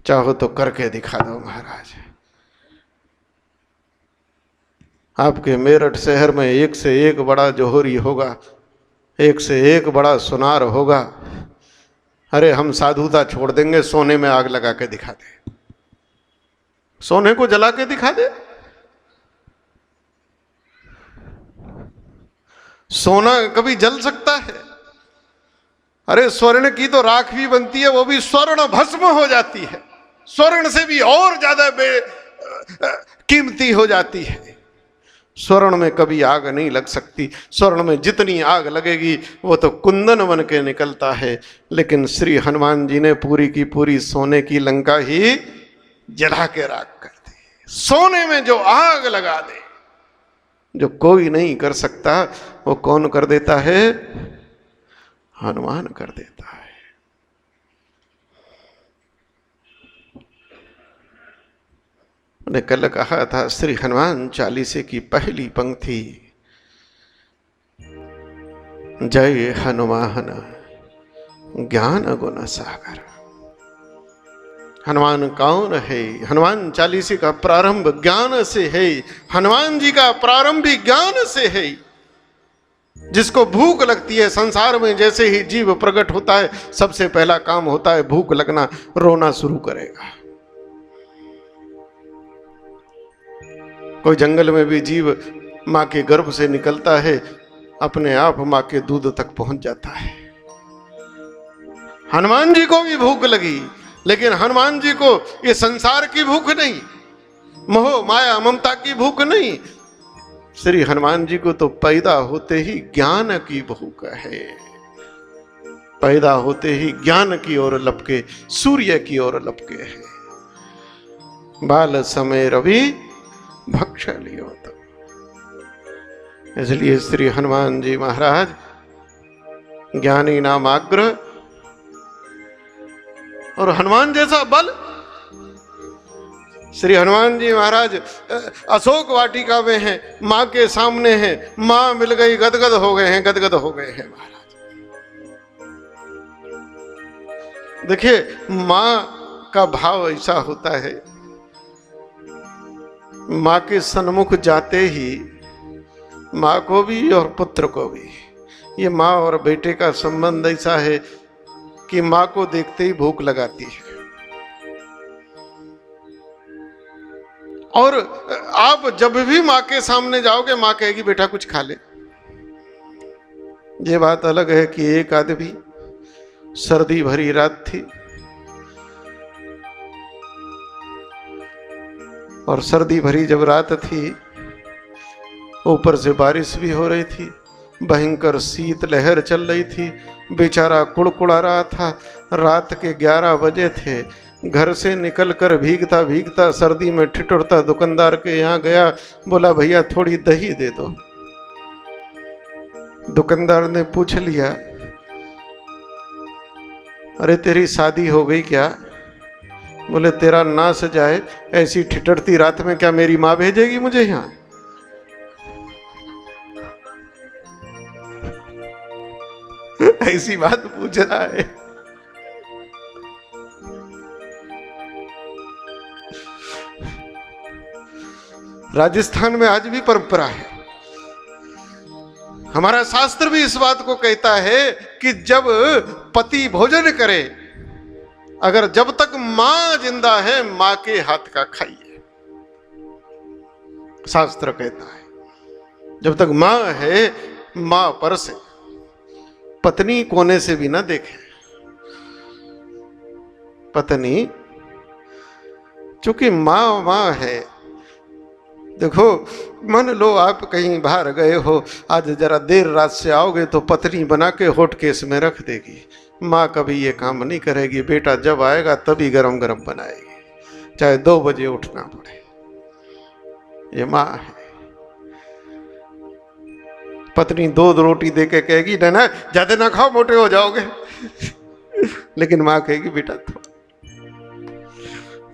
चाहो तो करके दिखा दो महाराज। आपके मेरठ शहर में एक से एक बड़ा जोहरी होगा, एक से एक बड़ा सुनार होगा। अरे हम साधुता छोड़ देंगे, सोने में आग लगा के दिखा दे, सोने को जला के दिखा दे। सोना कभी जल सकता है? अरे स्वर्ण की तो राख भी बनती है, वो भी स्वर्ण भस्म हो जाती है, स्वर्ण से भी और ज्यादा कीमती हो जाती है। स्वर्ण में कभी आग नहीं लग सकती। स्वर्ण में जितनी आग लगेगी वो तो कुंदन बन के निकलता है, लेकिन श्री हनुमान जी ने पूरी की पूरी सोने की लंका ही जला के राख कर दी। सोने में जो आग लगा दे, जो कोई नहीं कर सकता, वो कौन कर देता है? हनुमान कर देता है। मैंने कल कहा था श्री हनुमान चालीसे की पहली पंक्ति, जय हनुमान ज्ञान गुण सागर। हनुमान कौन है? हनुमान चालीसे का प्रारंभ ज्ञान से है। हनुमान जी का प्रारंभ भी ज्ञान से है। जिसको भूख लगती है संसार में, जैसे ही जीव प्रकट होता है सबसे पहला काम होता है भूख लगना, रोना शुरू करेगा। कोई जंगल में भी जीव मां के गर्भ से निकलता है, अपने आप मां के दूध तक पहुंच जाता है। हनुमान जी को भी भूख लगी, लेकिन हनुमान जी को ये संसार की भूख नहीं, मोह माया ममता की भूख नहीं। श्री हनुमान जी को तो पैदा होते ही ज्ञान की भूख है। पैदा होते ही ज्ञान की ओर लपके, सूर्य की ओर लपके है। बाल समय रवि भक्ष लियो तो। इसलिए श्री हनुमान जी महाराज ज्ञानी नामाग्र, और हनुमान जैसा बल श्री हनुमान जी महाराज अशोक वाटिका में हैं, मां के सामने हैं, मां मिल गई, गदगद हो गए हैं, गदगद हो गए हैं महाराज। देखिए मां का भाव ऐसा होता है, मां के सन्मुख जाते ही मां को भी और पुत्र को भी, ये मां और बेटे का संबंध ऐसा है कि मां को देखते ही भूख लगाती है। और आप जब भी माँ के सामने जाओगे माँ कहेगी बेटा कुछ खा ले। ये बात अलग है कि एक आदमी, सर्दी भरी रात थी और सर्दी भरी जब रात थी, ऊपर से बारिश भी हो रही थी, भयंकर शीत लहर चल रही थी, बेचारा कुड़कुड़ा रहा था। रात के 11 बजे थे। घर से निकलकर भीगता भीगता सर्दी में ठिठुरता दुकानदार के यहाँ गया, बोला भैया थोड़ी दही दे दो। दुकानदार ने पूछ लिया, अरे तेरी शादी हो गई क्या? बोले तेरा नाश जाए, ऐसी ठिठुरती रात में क्या मेरी माँ भेजेगी मुझे यहाँ? ऐसी बात पूछ रहा है। राजस्थान में आज भी परंपरा है, हमारा शास्त्र भी इस बात को कहता है कि जब पति भोजन करे, अगर जब तक मां जिंदा है मां के हाथ का खाइए। शास्त्र कहता है जब तक मां है मां पर से, पत्नी कोने से भी ना देखे। पत्नी चूंकि मां है। देखो मान लो आप कहीं बाहर गए हो, आज जरा देर रात से आओगे तो पत्नी बना के होट केस में रख देगी। माँ कभी ये काम नहीं करेगी, बेटा जब आएगा तभी गरम गरम बनाएगी, चाहे 2 बजे उठना पड़े। ये माँ है। पत्नी 2 रोटी दे के कहेगी ना ज्यादा ना खाओ मोटे हो जाओगे लेकिन माँ कहेगी बेटा थोड़ा।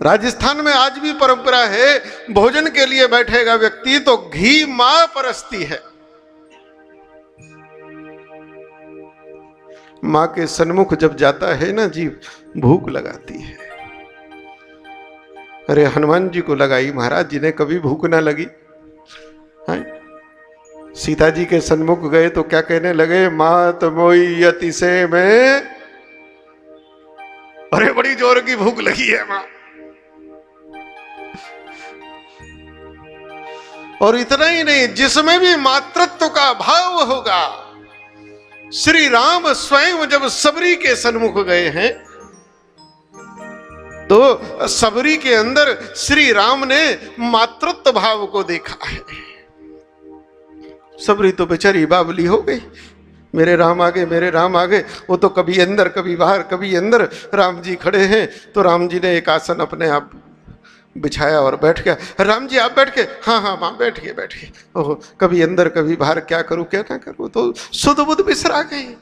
राजस्थान में आज भी परंपरा है, भोजन के लिए बैठेगा व्यक्ति तो घी मां परसती है। मां के सन्मुख जब जाता है ना जीव, भूख लगाती है। अरे हनुमान जी को लगाई, महाराज जी ने कभी भूख ना लगी है? सीता जी के सन्मुख गए तो क्या कहने लगे, मात मोई अति से में, अरे बड़ी जोर की भूख लगी है मां। और इतना ही नहीं, जिसमें भी मातृत्व का भाव होगा, श्री राम स्वयं जब सबरी के सन्मुख गए हैं तो सबरी के अंदर श्री राम ने मातृत्व भाव को देखा है। सबरी तो बेचारी बावली हो गई, मेरे राम आगे मेरे राम आगे। वो तो कभी अंदर कभी बाहर कभी अंदर। राम जी खड़े हैं तो राम जी ने एक आसन अपने आप बिछाया और बैठ गया। राम जी आप बैठ के, हाँ हाँ माँ बैठ गए बैठ गए। ओह कभी अंदर कभी बाहर, क्या करूं क्या ना करूं, तो सुध बुध बिसरा गए।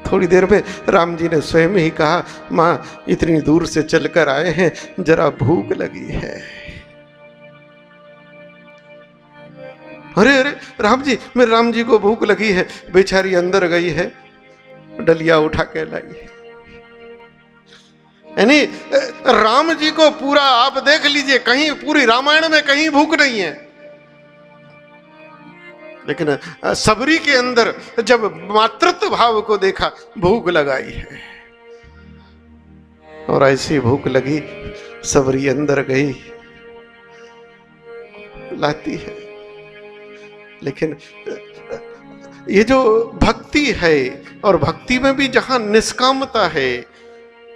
थोड़ी देर में राम जी ने स्वयं ही कहा, माँ इतनी दूर से चलकर आए हैं, जरा भूख लगी है। अरे अरे राम जी, मेरे राम जी को भूख लगी है। बेचारी अंदर गई है, डलिया उठा के लाई। यानी राम जी को पूरा आप देख लीजिए, कहीं पूरी रामायण में कहीं भूख नहीं है, लेकिन सबरी के अंदर जब मातृत्व भाव को देखा, भूख लगाई है। और ऐसी भूख लगी, सबरी अंदर गई, लाती है। लेकिन ये जो भक्ति है, और भक्ति में भी जहां निष्कामता है,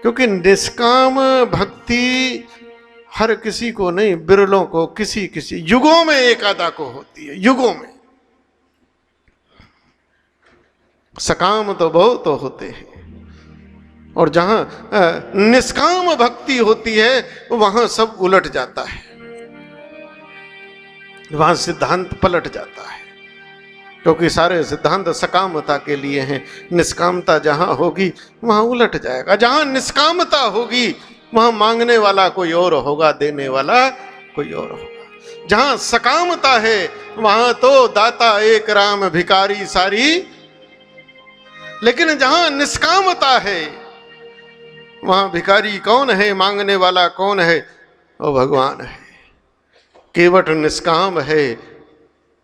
क्योंकि निष्काम भक्ति हर किसी को नहीं, बिरलों को, किसी किसी युगों में एक आधा को होती है, युगों में। सकाम तो बहुत तो होते हैं, और जहां निष्काम भक्ति होती है वहां सब उलट जाता है, वहां सिद्धांत पलट जाता है, क्योंकि सारे सिद्धांत सकामता के लिए हैं। निष्कामता जहां होगी वहां उलट जाएगा। जहां निष्कामता होगी वहां मांगने वाला कोई और होगा, देने वाला कोई और होगा। जहां सकामता है वहां तो दाता एक राम भिखारी सारी, लेकिन जहां निष्कामता है वहां भिखारी कौन है, मांगने वाला कौन है? वो भगवान है। केवट निष्काम है,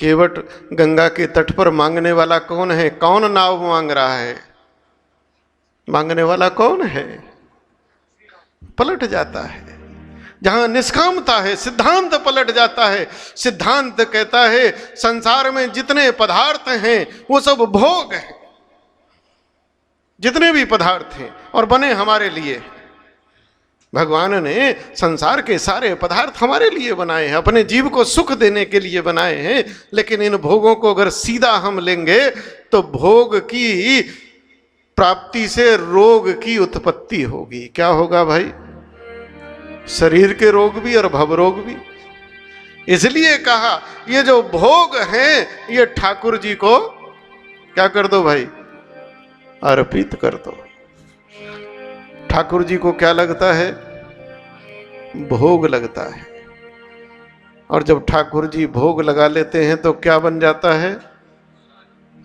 केवट गंगा के तट पर मांगने वाला कौन है? कौन नाव मांग रहा है? मांगने वाला कौन है? पलट जाता है। जहां निष्कामता है सिद्धांत पलट जाता है। सिद्धांत कहता है संसार में जितने पदार्थ हैं वो सब भोग हैं, जितने भी पदार्थ हैं और बने हमारे लिए। भगवान ने संसार के सारे पदार्थ हमारे लिए बनाए हैं, अपने जीव को सुख देने के लिए बनाए हैं। लेकिन इन भोगों को अगर सीधा हम लेंगे तो भोग की प्राप्ति से रोग की उत्पत्ति होगी। क्या होगा भाई? शरीर के रोग भी और भव रोग भी। इसलिए कहा ये जो भोग हैं ये ठाकुर जी को क्या कर दो भाई? अर्पित कर दो। ठाकुर जी को क्या लगता है? भोग लगता है। और जब ठाकुर जी भोग लगा लेते हैं तो क्या बन जाता है?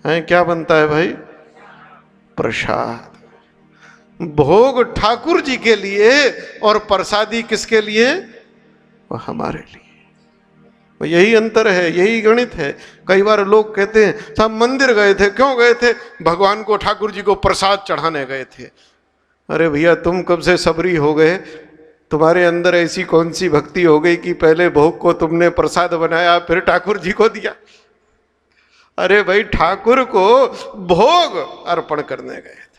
क्या बनता है भाई? प्रसाद। भोग ठाकुर जी के लिए और प्रसादी किसके लिए? वो हमारे लिए। यही अंतर है, यही गणित है। कई बार लोग कहते हैं साहब मंदिर गए थे, क्यों गए थे? भगवान को ठाकुर जी को प्रसाद चढ़ाने गए थे। अरे भैया तुम कब से सबरी हो गए? तुम्हारे अंदर ऐसी कौन सी भक्ति हो गई कि पहले भोग को तुमने प्रसाद बनाया फिर ठाकुर जी को दिया? अरे भाई ठाकुर को भोग अर्पण करने गए थे,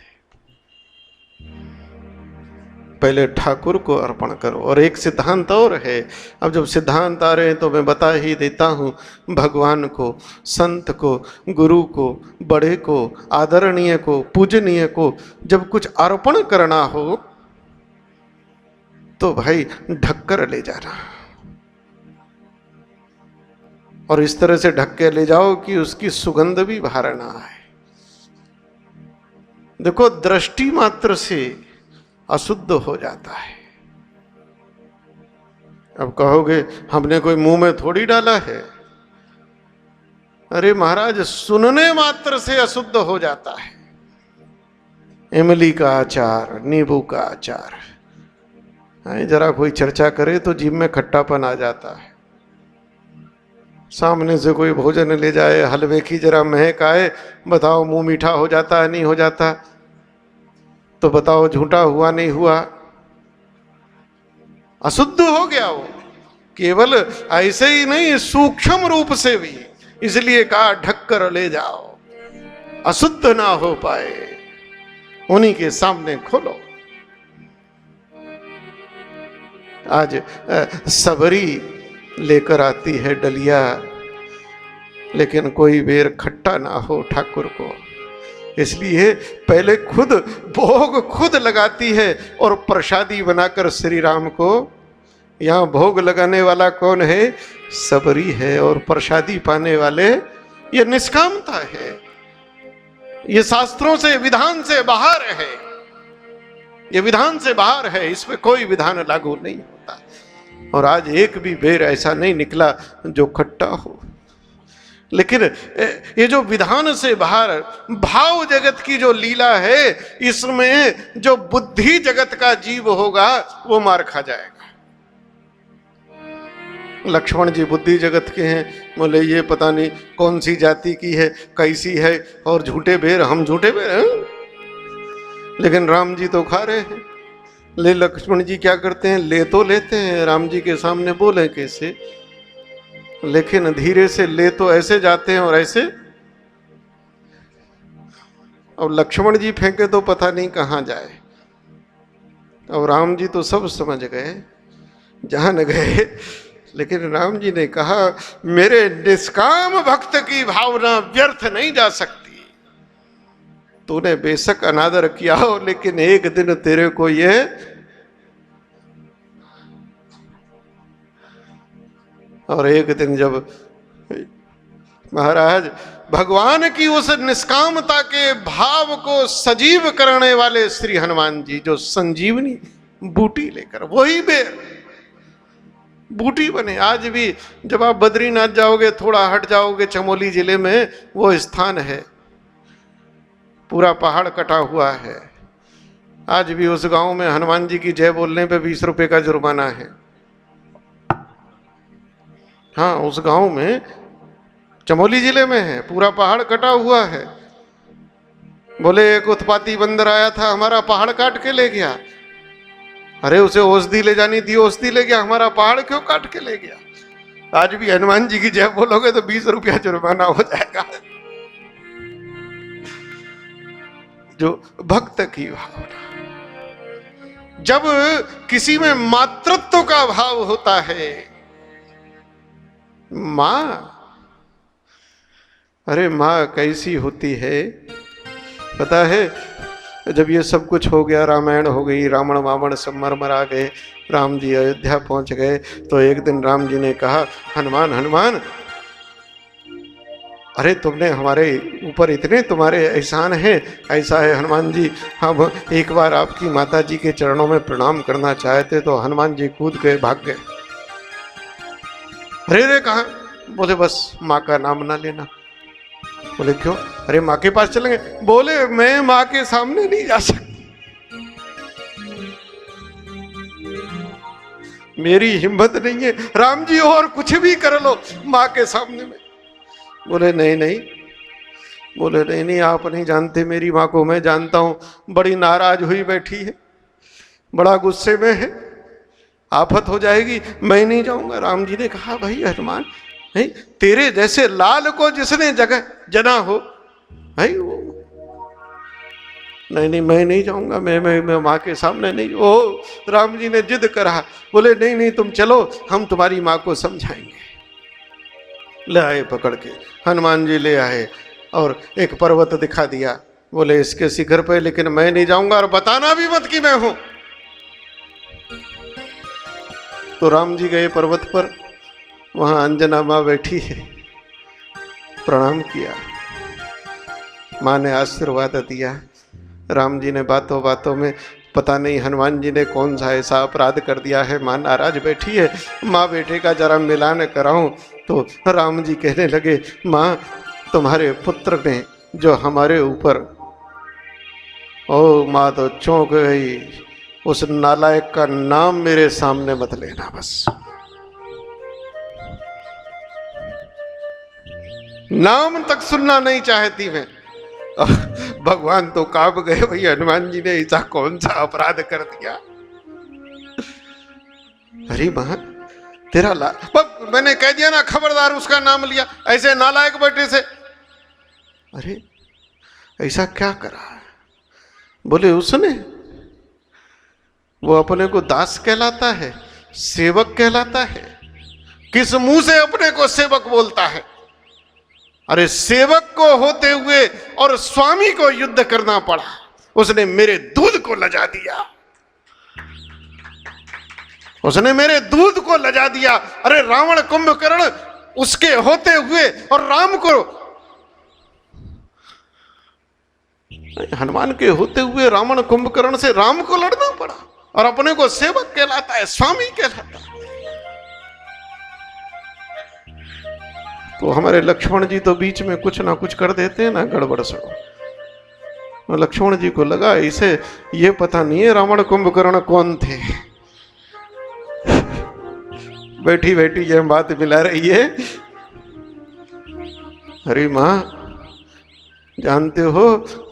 पहले ठाकुर को अर्पण करो। और एक सिद्धांत और है, अब जब सिद्धांत आ रहे हैं तो मैं बता ही देता हूं। भगवान को, संत को, गुरु को, बड़े को, आदरणीय को, पूजनीय को जब कुछ अर्पण करना हो तो भाई ढककर ले जाना, और इस तरह से ढक के ले जाओ कि उसकी सुगंध भी बाहर ना आए। देखो दृष्टि मात्र से अशुद्ध हो जाता है। अब कहोगे हमने कोई मुंह में थोड़ी डाला है। अरे महाराज सुनने मात्र से अशुद्ध हो जाता है। इमली का अचार, नींबू का अचार, जरा कोई चर्चा करे तो जीभ में खट्टापन आ जाता है। सामने से कोई भोजन ले जाए, हलवे की जरा महक आए, बताओ मुंह मीठा हो जाता है नहीं हो जाता? तो बताओ झूठा हुआ नहीं हुआ? अशुद्ध हो गया वो, केवल ऐसे ही नहीं सूक्ष्म रूप से भी। इसलिए कहा ढक कर ले जाओ, अशुद्ध ना हो पाए, उन्हीं के सामने खोलो। आज सबरी लेकर आती है डलिया, लेकिन कोई बेर खट्टा ना हो ठाकुर को। इसलिए पहले खुद भोग खुद लगाती है और प्रसादी बनाकर श्री राम को। यहाँ भोग लगाने वाला कौन है? सबरी है। और प्रसादी पाने वाले, ये निष्कामता है, ये शास्त्रों से विधान से बाहर है, ये विधान से बाहर है, इसमें कोई विधान लागू नहीं होता। और आज एक भी बेर ऐसा नहीं निकला जो खट्टा हो। लेकिन ये जो विधान से बाहर भाव जगत की जो लीला है, इसमें जो बुद्धि जगत का जीव होगा वो मार खा जाएगा। लक्ष्मण जी बुद्धि जगत के हैं, बोले ये पता नहीं कौन सी जाति की है, कैसी है, और झूठे बेर, हम झूठे बेर हैं। लेकिन राम जी तो खा रहे हैं। ले लक्ष्मण जी क्या करते हैं? ले तो लेते हैं, राम जी के सामने बोले कैसे, लेकिन धीरे से ले तो ऐसे जाते हैं और ऐसे। अब लक्ष्मण जी फेंके तो पता नहीं कहां जाए। और राम जी तो सब समझ गए, जान गए। लेकिन राम जी ने कहा मेरे निष्काम भक्त की भावना व्यर्थ नहीं जा सकती। तूने बेशक अनादर किया हो, लेकिन एक दिन तेरे को ये और एक दिन जब महाराज भगवान की उस निष्कामता के भाव को सजीव करने वाले श्री हनुमान जी, जो संजीवनी बूटी लेकर, वही बेर बूटी बने। आज भी जब आप बद्रीनाथ जाओगे, थोड़ा हट जाओगे, चमोली जिले में वो स्थान है, पूरा पहाड़ कटा हुआ है। आज भी उस गांव में हनुमान जी की जय बोलने पे 20 रुपए का जुर्माना है। हाँ, उस गांव में, चमोली जिले में है, पूरा पहाड़ कटा हुआ है। बोले एक उत्पाती बंदर आया था, हमारा पहाड़ काट के ले गया। अरे उसे औषधि ले जानी थी, औषधि ले गया, हमारा पहाड़ क्यों काट के ले गया? आज भी हनुमान जी की जय बोलोगे तो 20 रुपया जुर्माना हो जाएगा। जो भक्त की भावना, जब किसी में मातृत्व का भाव होता है, मां, अरे मां कैसी होती है पता है? जब ये सब कुछ हो गया, रामायण हो गई, रावण वावण सब मर मरा गए, राम जी अयोध्या पहुंच गए, तो एक दिन राम जी ने कहा, हनुमान हनुमान, अरे तुमने हमारे ऊपर इतने तुम्हारे एहसान हैं। ऐसा है हनुमान जी, हम एक बार आपकी माता जी के चरणों में प्रणाम करना चाहते। तो हनुमान जी कूद गए, भाग गए। अरे रे कहाँ? बोले बस माँ का नाम ना लेना। बोले क्यों? अरे माँ के पास चलेंगे। बोले मैं माँ के सामने नहीं जा सकती, मेरी हिम्मत नहीं है। राम जी और कुछ भी कर लो माँ के सामने में। बोले नहीं नहीं, बोले नहीं नहीं, आप नहीं जानते मेरी माँ को, मैं जानता हूँ, बड़ी नाराज हुई बैठी है, बड़ा गुस्से में है, आफत हो जाएगी, मैं नहीं जाऊंगा। राम जी ने कहा भाई हनुमान, नहीं तेरे जैसे लाल को जिसने जगह जना हो भाई वो, नहीं नहीं मैं नहीं जाऊंगा, मैं माँ के सामने नहीं। ओ राम जी ने जिद करा। बोले नहीं नहीं तुम चलो, हम तुम्हारी माँ को समझाएंगे। ले आए पकड़ के, हनुमान जी ले आए और एक पर्वत दिखा दिया। बोले इसके शिखर पे, लेकिन मैं नहीं जाऊंगा और बताना भी मत कि मैं हूं। तो राम जी गए पर्वत पर, वहां अंजना माँ बैठी है, प्रणाम किया, माँ ने आशीर्वाद दिया। राम जी ने बातों बातों में, पता नहीं हनुमान जी ने कौन सा ऐसा अपराध कर दिया है, माँ नाराज बैठी है, माँ बेटे का जरा मिलान कराऊं। तो राम जी कहने लगे, माँ तुम्हारे पुत्र ने जो हमारे ऊपर, ओ माँ तो चौंक गई, उस नालायक का नाम मेरे सामने मत लेना बस, नाम तक सुनना नहीं चाहती मैं। भगवान तो कांप गए, भाई हनुमान जी ने ऐसा कौन सा अपराध कर दिया। अरे मां तेरा मैंने कह दिया ना, खबरदार उसका नाम लिया ऐसे नालायक बेटे से। अरे ऐसा क्या करा? बोले उसने, वो अपने को दास कहलाता है, सेवक कहलाता है, किस मुंह से अपने को सेवक बोलता है? अरे सेवक को होते हुए और स्वामी को युद्ध करना पड़ा, उसने मेरे दूध को लजा दिया, उसने मेरे दूध को लजा दिया। अरे रावण कुंभकर्ण उसके होते हुए और राम को, हनुमान के होते हुए रावण कुंभकर्ण से राम को लड़ना पड़ा, और अपने को सेवक कहलाता है, स्वामी कहलाता है। तो हमारे लक्ष्मण जी तो बीच में कुछ ना कुछ कर देते हैं ना, गड़बड़ सड़ो। लक्ष्मण जी को लगा इसे ये पता नहीं है रावण कुंभकर्ण कौन थे। बैठी बैठी ये बात मिला रही है। अरे मां जानते हो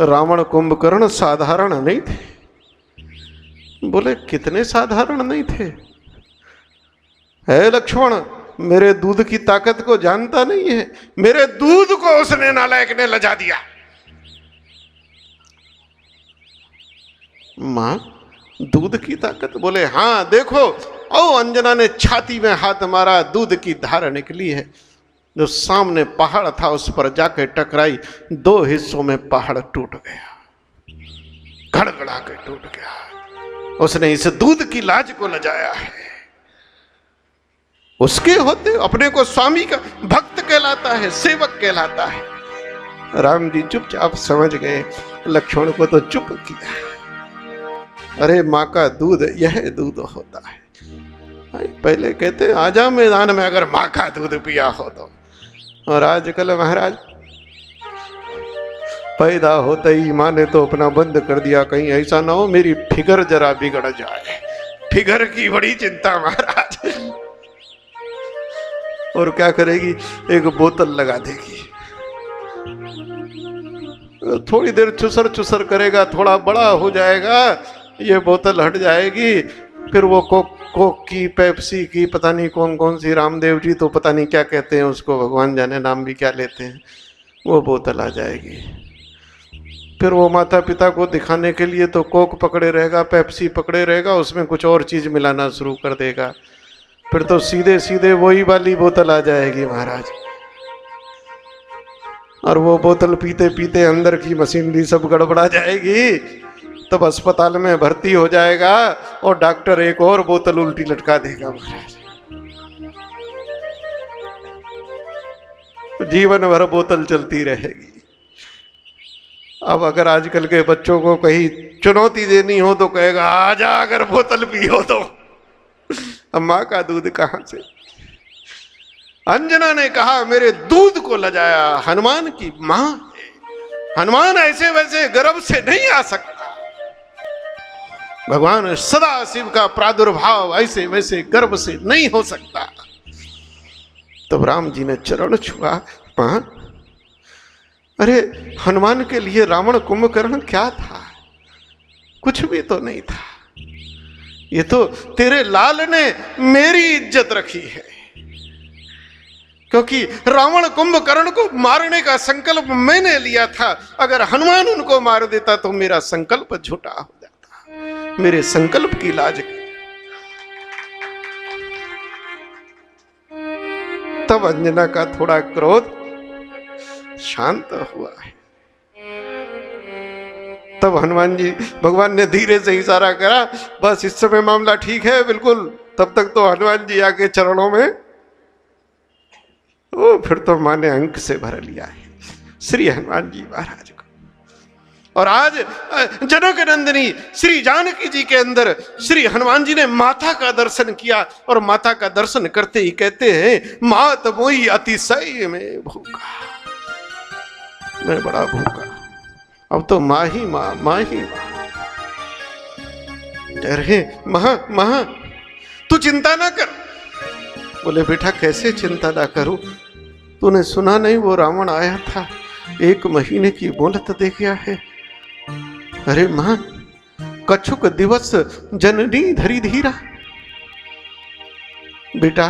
रावण कुंभकर्ण साधारण नहीं थे। बोले कितने साधारण नहीं थे? है लक्ष्मण, मेरे दूध की ताकत को जानता नहीं है, मेरे दूध को उसने नालायक ने लजा दिया। मां दूध की ताकत? बोले हाँ देखो, ओ अंजना ने छाती में हाथ मारा, दूध की धार निकली है। जो सामने पहाड़ था उस पर जाके टकराई, 2 हिस्सों में पहाड़ टूट गया, गड़गड़ा के टूट गया। उसने इस दूध की लाज को लजाया है। उसके होते अपने को स्वामी का भक्त कहलाता है, सेवक कहलाता है। राम जी चुपचाप समझ गए, लक्ष्मण को तो चुप किया। अरे माँ का दूध यह दूध होता है। पहले कहते आजा मैदान में अगर माँ का दूध पिया हो तो, और आजकल महाराज पैदा होते ही माँ ने तो अपना बंद कर दिया, कहीं ऐसा ना हो मेरी फिगर जरा बिगड़ जाए। फिगर की बड़ी चिंता महाराज। और क्या करेगी, एक बोतल लगा देगी, थोड़ी देर चुसर चुसर करेगा, थोड़ा बड़ा हो जाएगा, ये बोतल हट जाएगी, फिर वो कोक की, पेप्सी की, पता नहीं कौन कौन सी, रामदेव जी तो पता नहीं क्या कहते हैं उसको, भगवान जाने नाम भी क्या लेते हैं, वो बोतल आ जाएगी। फिर वो माता पिता को दिखाने के लिए तो कोक पकड़े रहेगा, पेप्सी पकड़े रहेगा, उसमें कुछ और चीज मिलाना शुरू कर देगा, फिर तो सीधे सीधे वही वाली बोतल आ जाएगी महाराज। और वो बोतल पीते पीते अंदर की मशीनरी सब गड़बड़ा जाएगी, तब अस्पताल में भर्ती हो जाएगा और डॉक्टर एक और बोतल उल्टी लटका देगा महाराज। जीवन भर बोतल चलती रहेगी। अब अगर आजकल के बच्चों को कहीं चुनौती देनी हो तो कहेगा आजा अगर बोतल पियो तो। अब माँ का दूध कहां से? अंजना ने कहा मेरे दूध को लजाया हनुमान की मां है, हनुमान ऐसे वैसे गर्भ से नहीं आ सकता। भगवान सदा शिव का प्रादुर्भाव ऐसे वैसे गर्भ से नहीं हो सकता। तब राम जी ने चरण छुआ, मां अरे हनुमान के लिए रावण कुंभकर्ण क्या था? कुछ भी तो नहीं था। ये तो तेरे लाल ने मेरी इज्जत रखी है, क्योंकि रावण कुंभकर्ण को मारने का संकल्प मैंने लिया था। अगर हनुमान उनको मार देता तो मेरा संकल्प झूठा हो जाता, मेरे संकल्प की लाज। तब अंजना का थोड़ा क्रोध शांत हुआ है। तब हनुमान जी, भगवान ने धीरे से इशारा करा, बस इस समय मामला ठीक है बिल्कुल। तब तक तो हनुमान जी आके चरणों में, ओ फिर तो मां ने अंक से भर लिया है श्री हनुमान जी महाराज को। और आज जनक नंदिनी श्री जानकी जी के अंदर श्री हनुमान जी ने माता का दर्शन किया, और माता का दर्शन करते ही कहते हैं मात मोई अतिशय में भूखा, मैं बड़ा भूखा। अब तो माँ ही माँ, माँ ही माँ। अरे महा तू चिंता ना कर। बोले बेटा कैसे चिंता ना करूं? तूने सुना नहीं वो रावण आया था, 1 महीने की मोहलत दे गया है। अरे मां कछुक दिवस जननी धरी धीरा। बेटा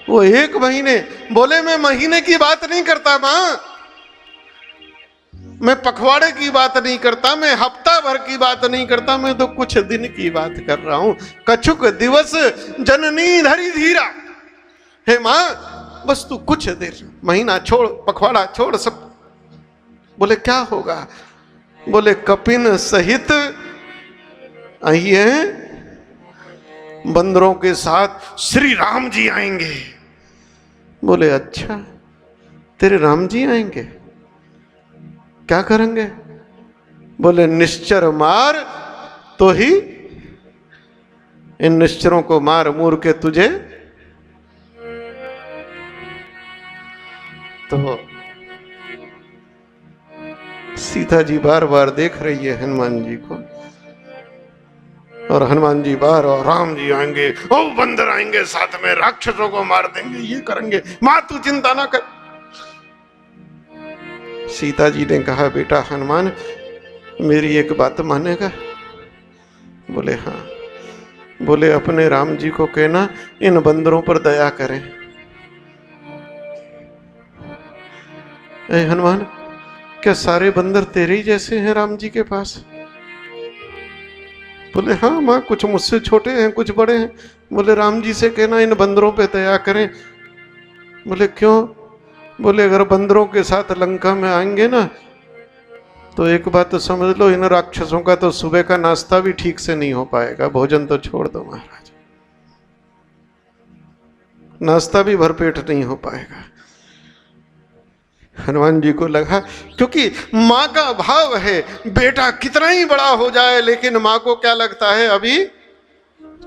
वो 1 महीने, बोले मैं महीने की बात नहीं करता मां, मैं पखवाड़े की बात नहीं करता, मैं हफ्ता भर की बात नहीं करता, मैं तो कुछ दिन की बात कर रहा हूं। कछुक दिवस जननी धरी धीरा। हे मां बस तू कुछ देर, महीना छोड़, पखवाड़ा छोड़ सब। बोले क्या होगा? बोले कपिन सहित आइए, बंदरों के साथ श्री राम जी आएंगे। बोले अच्छा तेरे राम जी आएंगे, क्या करेंगे? बोले निश्चर मार तो ही, इन निश्चरों को मार मूर के तुझे। तो सीता जी बार बार देख रही है हनुमान जी को, और हनुमान जी बार, और राम जी आएंगे, ओ बंदर आएंगे साथ में, राक्षसों को मार देंगे, ये करेंगे, मां तू चिंता ना कर। सीता जी ने कहा बेटा हनुमान मेरी एक बात मानेगा? बोले हाँ। बोले अपने राम जी को कहना इन बंदरों पर दया करें। ए हनुमान क्या सारे बंदर तेरे ही जैसे हैं राम जी के पास? बोले हाँ माँ कुछ मुझसे छोटे हैं कुछ बड़े हैं। बोले राम जी से कहना इन बंदरों पे दया करें। बोले क्यों? बोले अगर बंदरों के साथ लंका में आएंगे ना तो एक बात तो समझ लो, इन राक्षसों का तो सुबह का नाश्ता भी ठीक से नहीं हो पाएगा। भोजन तो छोड़ दो महाराज, नाश्ता भी भरपेट नहीं हो पाएगा। हनुमान जी को लगा, क्योंकि माँ का भाव है, बेटा कितना ही बड़ा हो जाए लेकिन माँ को क्या लगता है अभी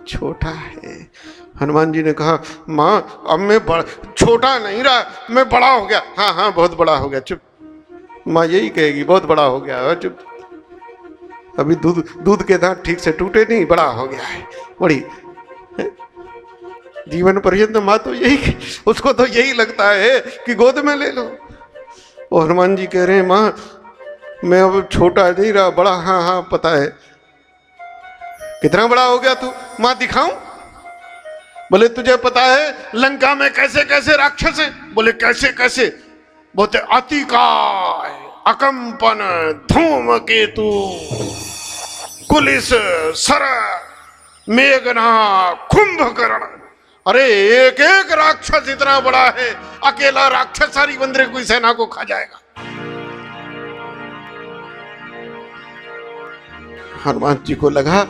छोटा है। हनुमान जी ने कहा माँ अब मैं छोटा नहीं रहा, मैं बड़ा हो गया। हाँ हाँ बहुत बड़ा हो गया, चुप। माँ यही कहेगी बहुत बड़ा हो गया, चुप। अभी दूध के दांत ठीक से टूटे नहीं, बड़ा हो गया है। बड़ी जीवन पर्यंत माँ तो यही, उसको तो यही लगता है कि गोद में ले लो। और हनुमान जी कह रहे हैं माँ मैं अब छोटा नहीं रहा, बड़ा। हाँ हाँ पता है। कितना बड़ा हो गया तू, मां दिखाऊं? बोले तुझे पता है लंका में कैसे कैसे राक्षस हैं? बोले कैसे कैसे? बोलते अतिकाय, अकंपन, धूमकेतु, कुलिस, सर, मेघना, कुंभकर्ण। अरे एक एक राक्षस इतना बड़ा है, अकेला राक्षस सारी बंदरे की सेना को खा जाएगा। हनुमान जी को लगा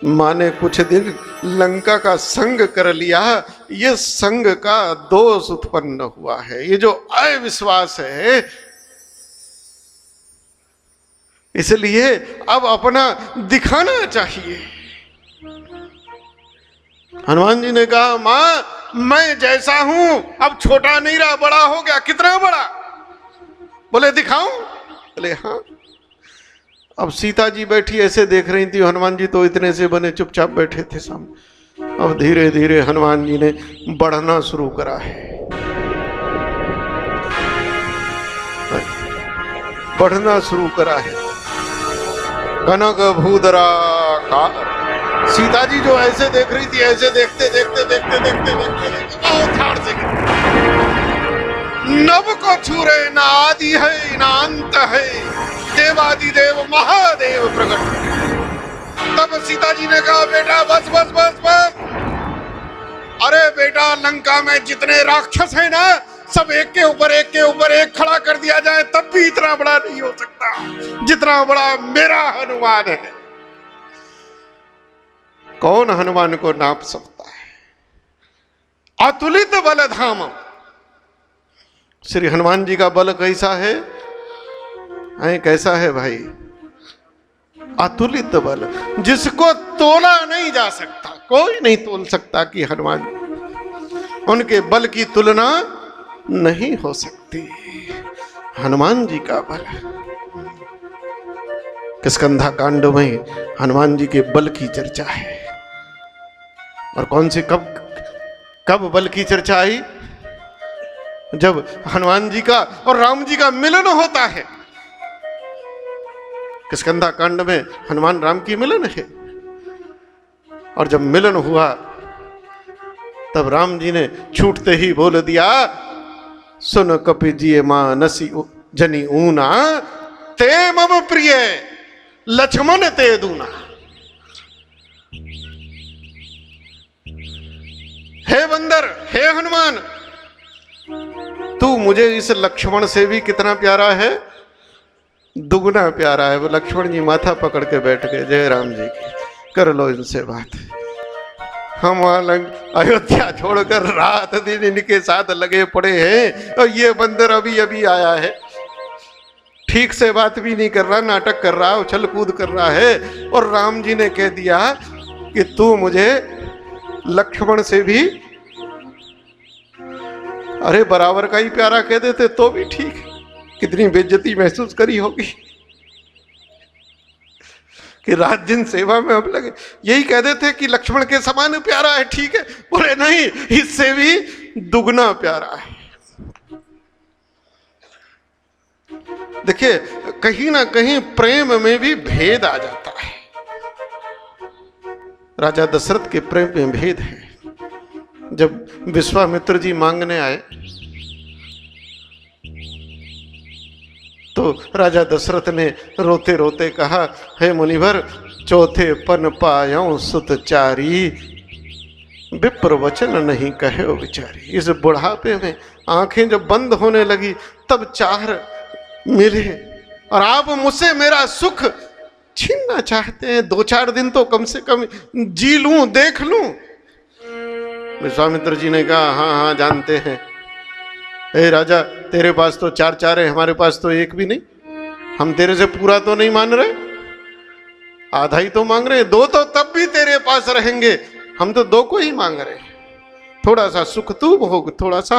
मां ने कुछ दिन लंका का संग कर लिया, ये संग का दोष उत्पन्न हुआ है, ये जो अविश्वास है, इसलिए अब अपना दिखाना चाहिए। हनुमान जी ने कहा मां मैं जैसा हूं अब छोटा नहीं रहा, बड़ा हो गया। कितना बड़ा? बोले दिखाऊं? बोले हाँ। अब सीता जी बैठी ऐसे देख रही थी, हनुमान जी तो इतने से बने चुपचाप बैठे थे सामने। अब धीरे धीरे हनुमान जी ने बढ़ना शुरू करा है, बढ़ना शुरू करा है। कनक भूधरा का सीता जी जो ऐसे देख रही थी, ऐसे देखते देखते देखते देखते देखते ठाड़ से नभ को छूरे, ना आदि है ना अंत है, देवादिदेव महादेव प्रकट। तब सीता जी ने कहा बेटा बस बस बस बस। अरे बेटा लंका में जितने राक्षस हैं ना, सब एक के ऊपर एक खड़ा कर दिया जाए तब भी इतना बड़ा नहीं हो सकता जितना बड़ा मेरा हनुमान है। कौन हनुमान को नाप सकता है? अतुलित बल धाम। श्री हनुमान जी का बल कैसा है? कैसा है भाई? अतुलित बल, जिसको तोला नहीं जा सकता, कोई नहीं तोल सकता कि हनुमान, उनके बल की तुलना नहीं हो सकती। हनुमान जी का बल, किष्किंधा कांड में हनुमान जी के बल की चर्चा है। और कौन सी कब बल की चर्चा आई? जब हनुमान जी का और राम जी का मिलन होता है। किष्किंधा कांड में हनुमान राम की मिलन है, और जब मिलन हुआ तब राम जी ने छूटते ही बोल दिया, सुन कपि जिये मानसी जनी ऊना, ते मम प्रिय लक्ष्मण ते दूना। हे बंदर, हे हनुमान, तू मुझे इस लक्ष्मण से भी कितना प्यारा है, दुगना प्यारा है। वो लक्ष्मण जी माथा पकड़ के बैठ गए, जय राम जी की, कर लो इनसे बात। हम अयोध्या छोड़कर रात दिन इनके साथ लगे पड़े हैं, और ये बंदर अभी अभी आया है, ठीक से बात भी नहीं कर रहा, नाटक कर रहा, उछल कूद कर रहा है। और राम जी ने कह दिया कि तू मुझे लक्ष्मण से भी, अरे बराबर का ही प्यारा कह देते तो भी ठीक। कितनी बेइज्जती महसूस करी होगी कि रात दिन सेवा में अब लगे। यही कह देते कि लक्ष्मण के समान प्यारा है, ठीक है। बोले नहीं, इससे भी दुगना प्यारा है। देखिए, कहीं ना कहीं प्रेम में भी भेद आ जाता है। राजा दशरथ के प्रेम में भेद है। जब विश्वामित्र जी मांगने आए तो राजा दशरथ ने रोते रोते कहा, हे मुनिवर, चौथे पन पायों सुत चारी, विप्र वचन नहीं कहे विचारी। इस बुढ़ापे में आंखें जब बंद होने लगी तब चार मिले, और आप मुझसे मेरा सुख छीनना चाहते हैं। 2-4 दिन तो कम से कम जी लूं, देख लूं। विश्वामित्र जी ने कहा, हाँ हाँ जानते हैं। हे राजा, तेरे पास तो 4 है, हमारे पास तो एक भी नहीं। हम तेरे से पूरा तो नहीं मान रहे, आधा ही तो मांग रहे हैं। 2 तो तब भी तेरे पास रहेंगे, हम तो 2 को ही मांग रहे हैं। थोड़ा सा सुख तू भोग, थोड़ा सा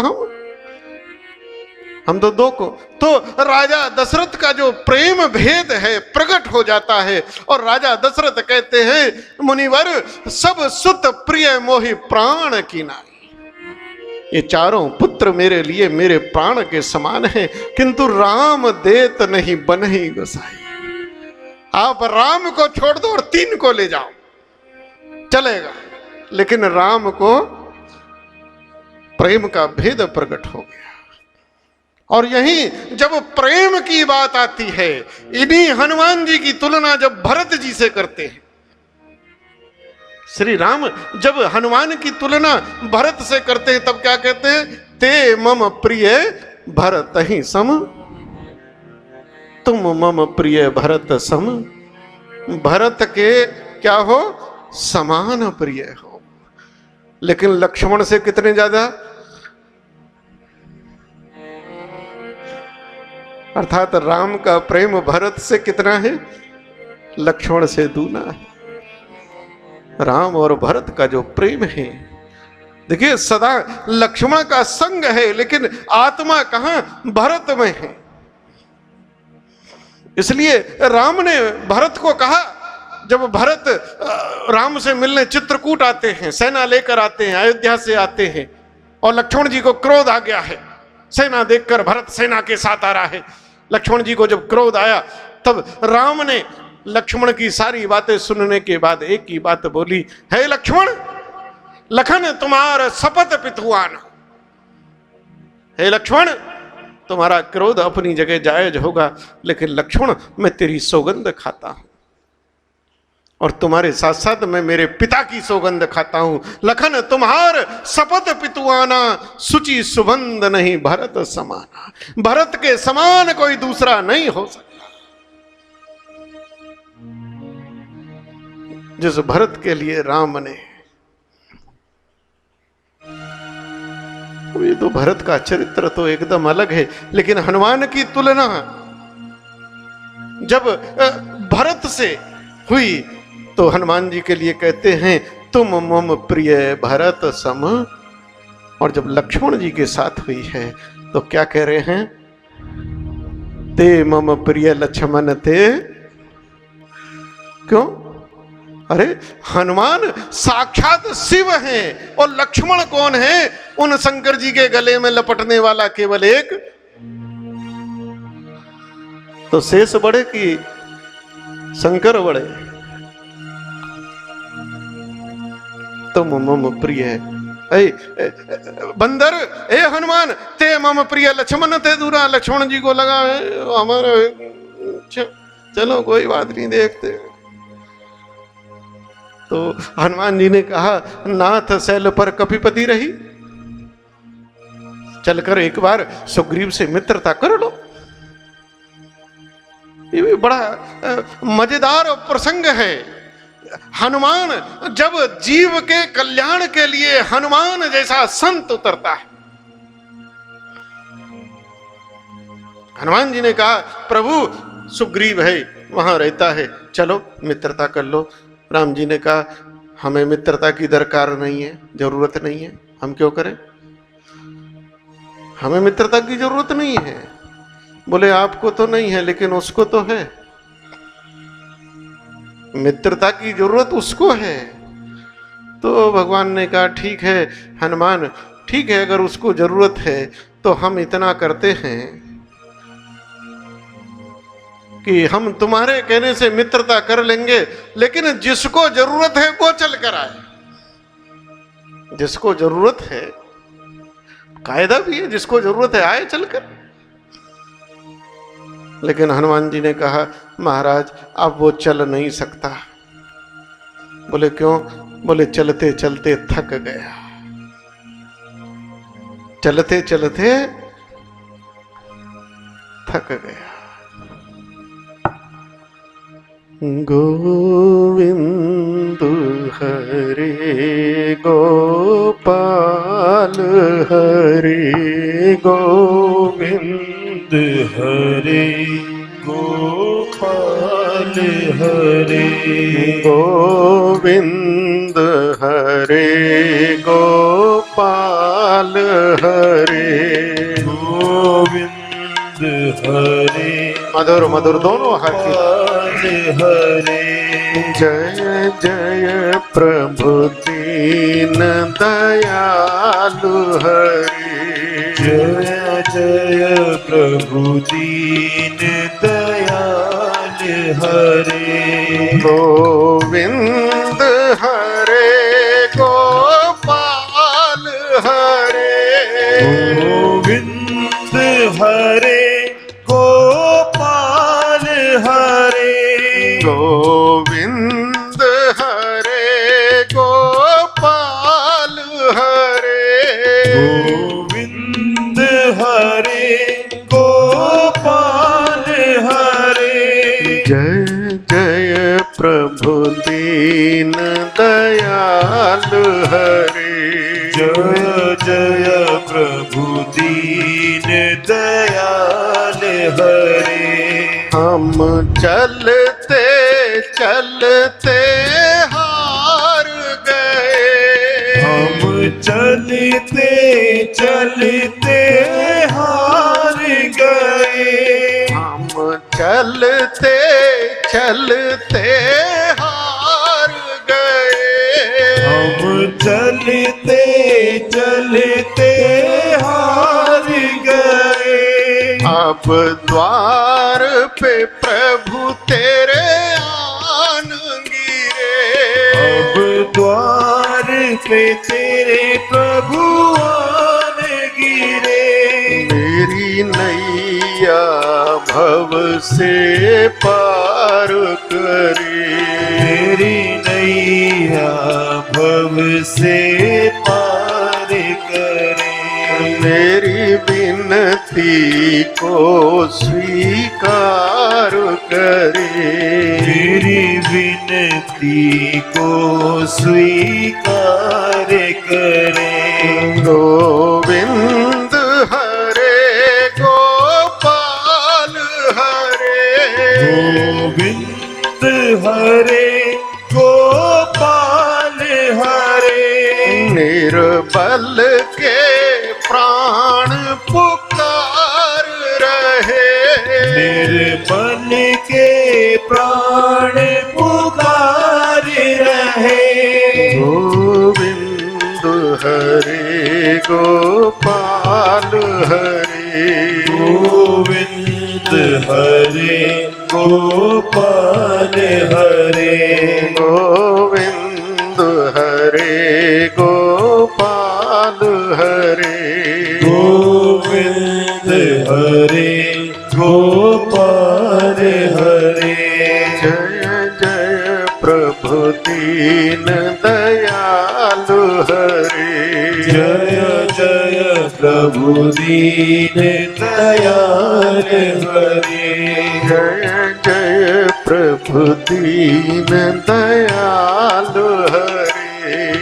हम तो 2 को। तो राजा दशरथ का जो प्रेम भेद है प्रकट हो जाता है। और राजा दशरथ कहते हैं, मुनिवर, सब सुत प्रिय मोहि प्राण की नाई। ये चारों पुत्र मेरे लिए मेरे प्राण के समान हैं, किंतु राम देत नहीं बनहि गोसाई। आप राम को छोड़ दो और 3 को ले जाओ, चलेगा, लेकिन राम को प्रेम का भेद प्रकट हो गया। और यहीं जब प्रेम की बात आती है, इन्हीं हनुमान जी की तुलना जब भरत जी से करते हैं, श्री राम जब हनुमान की तुलना भरत से करते हैं, तब क्या कहते हैं? ते मम प्रिय भरत ही सम, तुम मम प्रिय भरत सम। भरत के क्या हो? समान प्रिय हो। लेकिन लक्ष्मण से कितने ज्यादा? अर्थात राम का प्रेम भरत से कितना है? लक्ष्मण से दूना है। राम और भरत का जो प्रेम है, देखिए सदा लक्ष्मण का संग है, लेकिन आत्मा कहां? भरत में है। इसलिए राम ने भरत को कहा, जब भरत राम से मिलने चित्रकूट आते हैं, सेना लेकर आते हैं, अयोध्या से आते हैं, और लक्ष्मण जी को क्रोध आ गया है, सेना देखकर भरत सेना के साथ आ रहा है। लक्ष्मण जी को जब क्रोध आया, तब राम ने लक्ष्मण की सारी बातें सुनने के बाद एक ही बात बोली, हे लक्ष्मण, लखन तुम्हारा शपथ पितुआन। हे लक्ष्मण, तुम्हारा क्रोध अपनी जगह जायज होगा, लेकिन लक्ष्मण मैं तेरी सौगंध खाता हूं, और तुम्हारे साथ साथ मैं मेरे पिता की सौगंध खाता हूं। लखन तुम्हार शपथ पितुआना, सुचि सुबंध नहीं भरत समाना। भरत के समान कोई दूसरा नहीं हो सकता। जिस भरत के लिए राम ने, ये तो भरत का चरित्र तो एकदम अलग है, लेकिन हनुमान की तुलना जब भरत से हुई, तो हनुमान जी के लिए कहते हैं, तुम मम प्रिय भरत सम। और जब लक्ष्मण जी के साथ हुई है, तो क्या कह रहे हैं? ते मम प्रिय लक्ष्मण ते। क्यों? अरे हनुमान साक्षात शिव हैं, और लक्ष्मण कौन है? उन शंकर जी के गले में लपटने वाला केवल एक। तो शेष बड़े कि शंकर बड़े? तुम मम प्रिय है। बंदर, ए हनुमान, ते मम प्रिय लक्ष्मण ते दूरा। लक्ष्मण जी को लगा हमारा, चलो कोई बात नहीं, देखते। तो हनुमान जी ने कहा, नाथ शैल पर कपिपति रही, चलकर एक बार सुग्रीव से मित्रता कर लो। ये भी बड़ा मजेदार प्रसंग है। हनुमान, जब जीव के कल्याण के लिए हनुमान जैसा संत उतरता है, हनुमान जी ने कहा, प्रभु सुग्रीव है, वहां रहता है, चलो मित्रता कर लो। राम जी ने कहा, हमें मित्रता की दरकार नहीं है, जरूरत नहीं है, हम क्यों करें? हमें मित्रता की जरूरत नहीं है। बोले आपको तो नहीं है, लेकिन उसको तो है। मित्रता की जरूरत उसको है। तो भगवान ने कहा, ठीक है हनुमान, ठीक है, अगर उसको जरूरत है तो हम इतना करते हैं कि हम तुम्हारे कहने से मित्रता कर लेंगे, लेकिन जिसको जरूरत है वो चल कर आए। जिसको जरूरत है, कायदा भी है, जिसको जरूरत है आए चलकर। लेकिन हनुमान जी ने कहा, महाराज अब वो चल नहीं सकता। बोले क्यों? बोले चलते चलते थक गया। चलते चलते थक गया। गोविंद हरे गोपाल हरे गोविंद हरे गोपाल हरे गोविंद हरे गोपाल हरे गोविंद हरे। मधुर मधुर दोनों हाथी। हरे जय जय प्रभु दीन दयालु हरे जय जय प्रभु दीन दयाल हरे गोविंद हरे गोपाल हरे गोविंद हरे गोपाल हरे गोविंद हरे गोपाल हरे गोविंद हरे गोपाल हरे जय जय प्रभु दीन दयाल हरे जय जय प्रभु दीन दयाल हरे हम चलते चलते हार गए हम चलते चलते हार गए हम चलते चलते हार गए हम चलते चलते हार गए अब द्वार पे प्रभु तेरे आन गिरे अब द्वार पे तेरे प्रभु आन गिरे मेरी नैया भव से पार करे तेरी नैया भव से पार करे मेरी विनती को स्वीकार करे तेरी विनती को स्वीकार करे गोविंद हरे गोपाल हरे गोविंद हरे गोपाल हरे निर्बल के प्राण पुकार रहे निर्बल के प्राण पुकार रहे गोविंद हरे गोपाल हरे गोविंद हरे गोपाल हरे गोविंद हरे गोपाल हरे गोविंद हरे गोपाल हरे जय जय प्रभु दीन दयाल हरे जय जय प्रभु दीन दयाल हरे जय जय प्रभु दीन दयाल हरे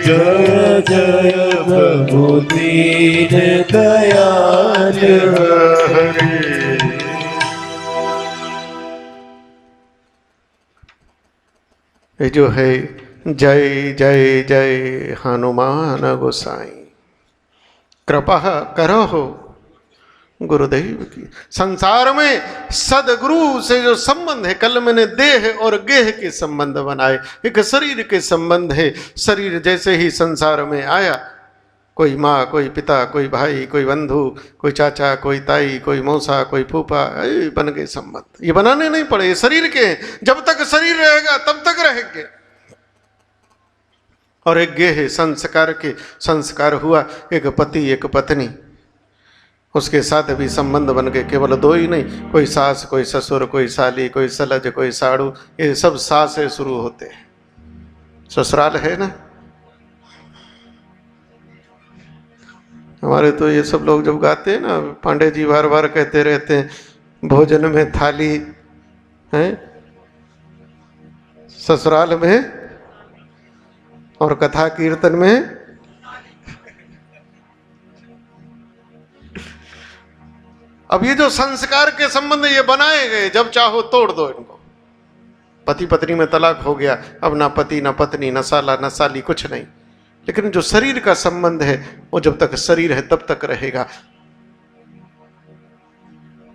जय जय प्रभु दीन दयाल हरे ये जो है जय जय जय हनुमान गोसाई कृपा करो हो गुरुदेव की। संसार में सदगुरु से जो संबंध है, कल मैंने देह और गेह के संबंध बनाए, एक शरीर के संबंध है। शरीर जैसे ही संसार में आया, कोई माँ, कोई पिता, कोई भाई, कोई बंधु, कोई चाचा, कोई ताई, कोई मौसा, कोई फूफा, बन गए संबंध। ये बनाने नहीं पड़े, ये शरीर के हैं। जब तक शरीर रहेगा तब तक रहेंगे। और एक गेह है संस्कार के, संस्कार हुआ एक पति एक पत्नी, उसके साथ भी संबंध बन गए। केवल दो ही नहीं, कोई सास, कोई ससुर, कोई साली, कोई सलज, कोई साड़ू, ये सब सास से शुरू होते हैं। ससुराल है ना। हमारे तो ये सब लोग जब गाते हैं ना, पांडे जी बार बार कहते रहते हैं, भोजन में थाली है, ससुराल में और कथा कीर्तन में। अब ये जो संस्कार के संबंध ये बनाए गए, जब चाहो तोड़ दो इनको। पति पत्नी में तलाक हो गया, अब ना पति ना पत्नी, ना साला ना साली, कुछ नहीं। लेकिन जो शरीर का संबंध है वो जब तक शरीर है तब तक रहेगा।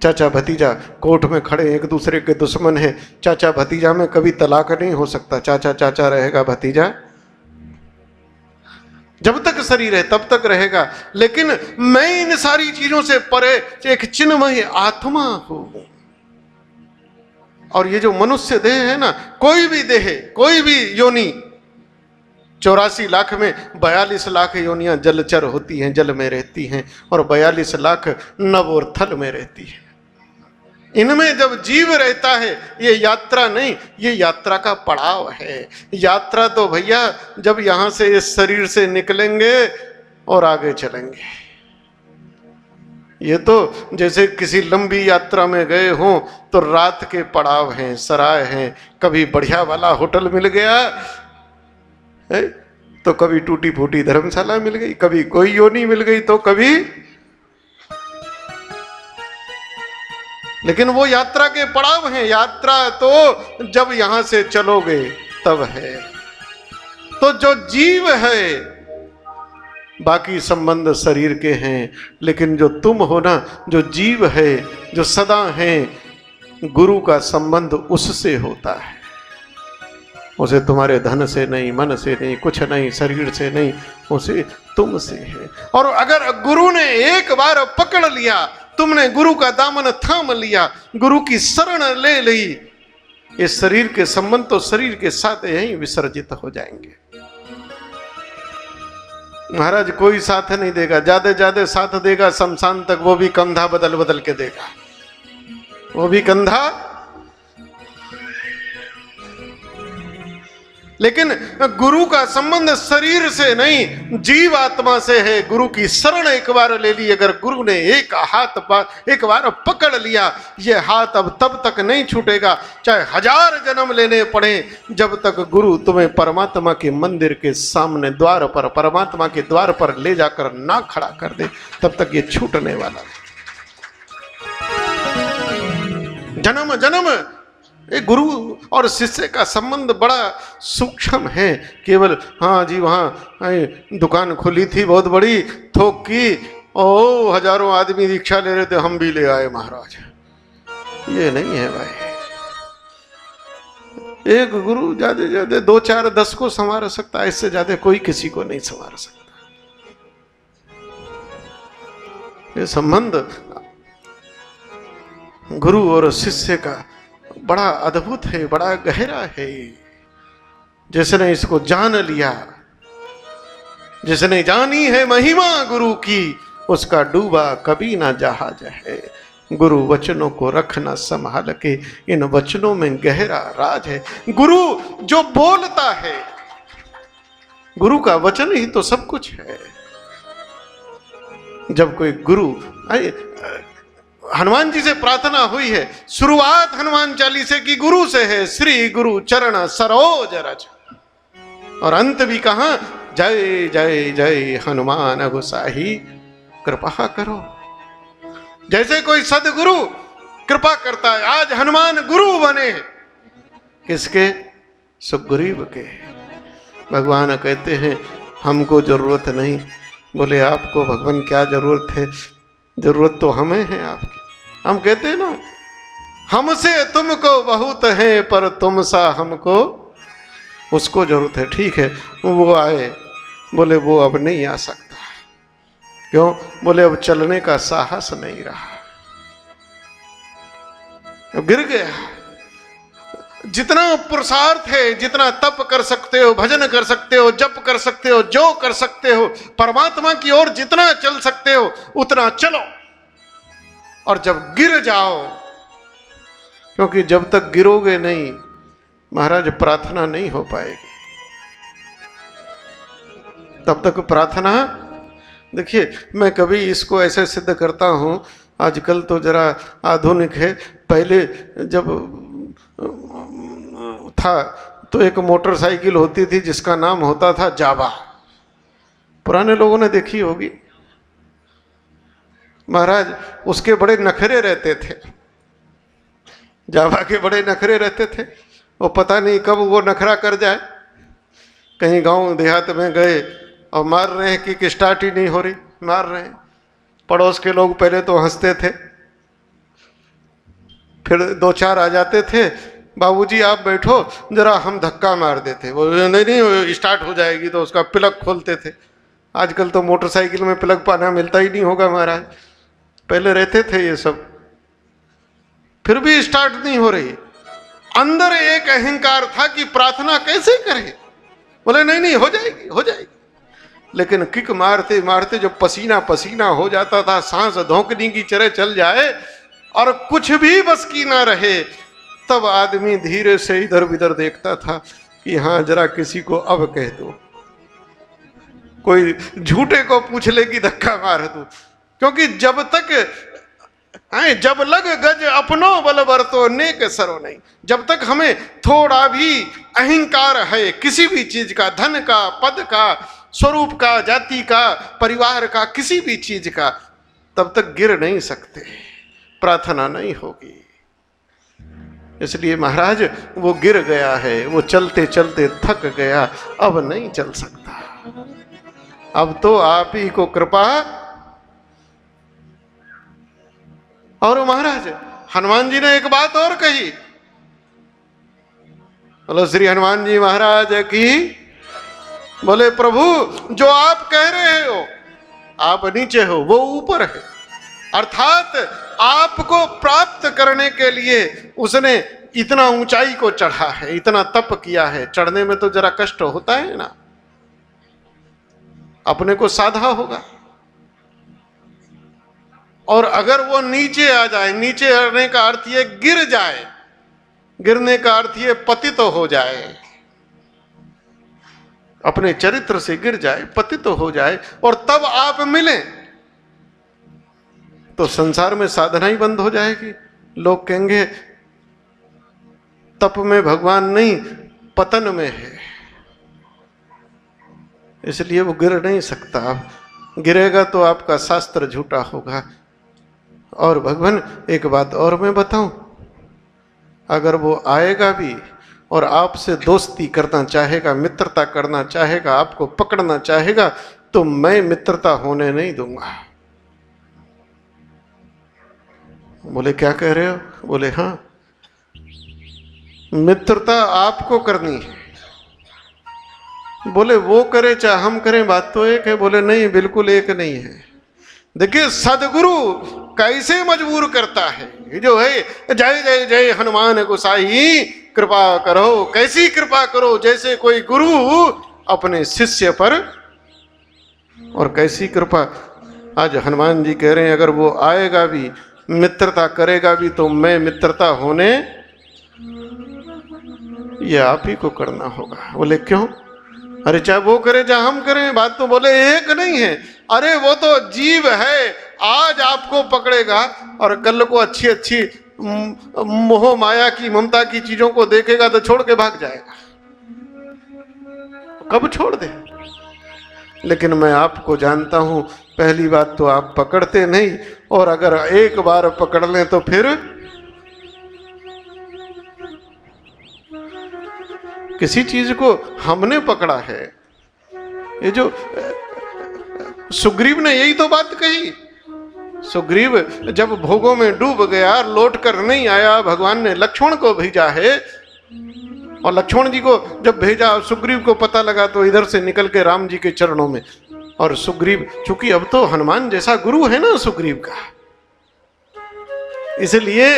चाचा भतीजा कोर्ट में खड़े, एक दूसरे के दुश्मन है। चाचा भतीजा में कभी तलाक नहीं हो सकता। चाचा चाचा रहेगा, भतीजा जब तक शरीर है तब तक रहेगा। लेकिन मैं इन सारी चीजों से परे एक चिन्मय आत्मा हूं। और ये जो मनुष्य देह है ना, कोई भी देह, कोई भी योनि, 84 लाख में 42 लाख योनियां जलचर होती हैं, जल में रहती हैं, और 42 लाख नभ और थल में रहती हैं। इनमें जब जीव रहता है, ये यात्रा नहीं, ये यात्रा का पड़ाव है। यात्रा तो भैया जब यहां से इस शरीर से निकलेंगे और आगे चलेंगे। ये तो जैसे किसी लंबी यात्रा में गए हों तो रात के पड़ाव हैं, सराय हैं, कभी बढ़िया वाला होटल मिल गया है, तो कभी टूटी फूटी धर्मशाला मिल गई, कभी कोई योनि मिल गई, तो कभी, लेकिन वो यात्रा के पड़ाव हैं। यात्रा तो जब यहां से चलोगे तब है। तो जो जीव है, बाकी संबंध शरीर के हैं, लेकिन जो तुम हो ना, जो जीव है, जो सदा है, गुरु का संबंध उससे होता है। उसे तुम्हारे धन से नहीं, मन से नहीं, कुछ नहीं, शरीर से नहीं, उसे तुमसे है। और अगर गुरु ने एक बार पकड़ लिया, तुमने गुरु का दामन थाम लिया, गुरु की शरण ले ली, इस शरीर के संबंध तो शरीर के साथ यहीं विसर्जित हो जाएंगे। महाराज कोई साथ नहीं देगा, ज्यादा ज्यादा साथ देगा शमशान तक, वो भी कंधा बदल बदल के देगा, वो भी कंधा। लेकिन गुरु का संबंध शरीर से नहीं, जीव आत्मा से है। गुरु की शरण एक बार ले ली, अगर गुरु ने एक बार पकड़ लिया, ये हाथ अब तब तक नहीं छूटेगा, चाहे 1000 जन्म लेने पड़े, जब तक गुरु तुम्हें परमात्मा के मंदिर के सामने द्वार पर, परमात्मा के द्वार पर ले जाकर ना खड़ा कर दे, तब तक ये छूटने वाला है। जन्म जन्म एक गुरु और शिष्य का संबंध बड़ा सूक्ष्म है। केवल हाँ जी वहाँ दुकान खुली थी बहुत बड़ी, थोक की, ओ 1000 आदमी दीक्षा ले रहे थे, हम भी ले आए महाराज, ये नहीं है भाई। एक गुरु ज्यादा ज्यादा 2 4 10 को संवार सकता है, इससे ज्यादा कोई किसी को नहीं संवार सकता। ये संबंध गुरु और शिष्य का बड़ा अद्भुत है, बड़ा गहरा है। जिसने इसको जान लिया, जिसने जानी है महिमा गुरु की, उसका डूबा कभी ना जहाज है। गुरु वचनों को रखना संभाल के, इन वचनों में गहरा राज है। गुरु जो बोलता है, गुरु का वचन ही तो सब कुछ है। जब कोई गुरु, हनुमान जी से प्रार्थना हुई है, शुरुआत हनुमान चालीसे की गुरु से है, श्री गुरु चरण सरोज रज, और अंत भी कहा, जय जय जय हनुमान गोसाई कृपा करो। जैसे कोई सदगुरु कृपा करता है, आज हनुमान गुरु बने, किसके? सुग्रीव के। भगवान कहते हैं हमको जरूरत नहीं। बोले आपको भगवान क्या जरूरत है? जरूरत तो हमें है आपकी। हम कहते हैं ना, हमसे तुमको बहुत है पर तुम सा हमको, उसको जरूरत है। ठीक है, वो आए। बोले वो अब नहीं आ सकता। क्यों? बोले अब चलने का साहस नहीं रहा, अब गिर गया। जितना पुरुषार्थ है, जितना तप कर सकते हो, भजन कर सकते हो, जप कर सकते हो, जो कर सकते हो, परमात्मा की ओर जितना चल सकते हो उतना चलो। और जब गिर जाओ, क्योंकि जब तक गिरोगे नहीं महाराज प्रार्थना नहीं हो पाएगी। तब तक प्रार्थना, देखिए मैं कभी इसको ऐसे सिद्ध करता हूं, आजकल तो जरा आधुनिक है, पहले जब था तो एक मोटरसाइकिल होती थी जिसका नाम होता था जावा। पुराने लोगों ने देखी होगी। महाराज उसके बड़े नखरे रहते थे, जावा के बड़े नखरे रहते थे। वो पता नहीं कब वो नखरा कर जाए। कहीं गांव देहात में गए और मार रहे हैं कि स्टार्ट ही नहीं हो रही, मार रहे हैं। पड़ोस के लोग पहले तो हंसते थे, फिर 2-4 आ जाते थे, बाबूजी आप बैठो जरा हम धक्का मार देते। वो नहीं स्टार्ट हो जाएगी, तो उसका प्लग खोलते थे। आजकल तो मोटरसाइकिल में प्लग पाना मिलता ही नहीं होगा महाराज, पहले रहते थे ये सब। फिर भी स्टार्ट नहीं हो रही, अंदर एक अहंकार था कि प्रार्थना कैसे करें। बोले नहीं नहीं, हो जाएगी हो जाएगी। लेकिन किक मारते मारते जब पसीना पसीना हो जाता था, सांस धोंकनी की तरह चल जाए और कुछ भी बस की ना रहे, तब आदमी धीरे से इधर उधर देखता था कि हाँ जरा किसी को अब कह दो, कोई झूठे को पूछ ले कि धक्का मार दो। क्योंकि जब तक जब लग गज अपनो बल बरतो नेक सरो नहीं, जब तक हमें थोड़ा भी अहंकार है किसी भी चीज का, धन का, पद का, स्वरूप का, जाति का, परिवार का, किसी भी चीज का, तब तक गिर नहीं सकते, प्रार्थना नहीं होगी। इसलिए महाराज वो गिर गया है, वो चलते चलते थक गया, अब नहीं चल सकता, अब तो आप ही को कृपा। और महाराज हनुमान जी ने एक बात और कही। बोलो श्री हनुमान जी महाराज की। बोले प्रभु जो आप कह रहे हो, आप नीचे हो वो ऊपर है, अर्थात आपको प्राप्त करने के लिए उसने इतना ऊंचाई को चढ़ा है, इतना तप किया है। चढ़ने में तो जरा कष्ट होता है ना, अपने को साधा होगा। और अगर वो नीचे आ जाए, नीचे आने का अर्थ ये गिर जाए, गिरने का अर्थ ये पतित हो जाए, अपने चरित्र से गिर जाए, पतित हो जाए, और तब आप मिलें तो संसार में साधना ही बंद हो जाएगी। लोग कहेंगे तप में भगवान नहीं, पतन में है, इसलिए वो गिर नहीं सकता। गिरेगा तो आपका शास्त्र झूठा होगा। और भगवान एक बात और मैं बताऊं, अगर वो आएगा भी और आपसे दोस्ती करना चाहेगा, मित्रता करना चाहेगा, आपको पकड़ना चाहेगा, तो मैं मित्रता होने नहीं दूंगा। बोले क्या कह रहे हो? बोले हाँ, मित्रता आपको करनी है। बोले वो करे चाहे हम करें, बात तो एक है। बोले नहीं, बिल्कुल एक नहीं है। देखिए सदगुरु कैसे मजबूर करता है, ये जो है जय जय जय हनुमान गोसाई कृपा करो, कैसी कृपा करो, जैसे कोई गुरु अपने शिष्य पर। और कैसी कृपा आज हनुमान जी कह रहे हैं, अगर वो आएगा भी, मित्रता करेगा भी, तो मैं मित्रता होने ये आप ही को करना होगा। बोले क्यों? अरे चाहे वो करे चाहे हम करें, बात तो बोले एक नहीं है। अरे वो तो जीव है, आज आपको पकड़ेगा और कल को अच्छी अच्छी मोह माया की, ममता की चीजों को देखेगा तो छोड़ के भाग जाएगा। कब छोड़ दे? लेकिन मैं आपको जानता हूं, पहली बात तो आप पकड़ते नहीं, और अगर एक बार पकड़ लें तो फिर किसी चीज को हमने पकड़ा है। ये जो सुग्रीव ने यही तो बात कही। सुग्रीव जब भोगों में डूब गया, लौट कर नहीं आया, भगवान ने लक्ष्मण को भेजा है, और लक्ष्मण जी को जब भेजा, सुग्रीव को पता लगा तो इधर से निकल के राम जी के चरणों में। और सुग्रीव, चूंकि अब तो हनुमान जैसा गुरु है ना सुग्रीव का, इसलिए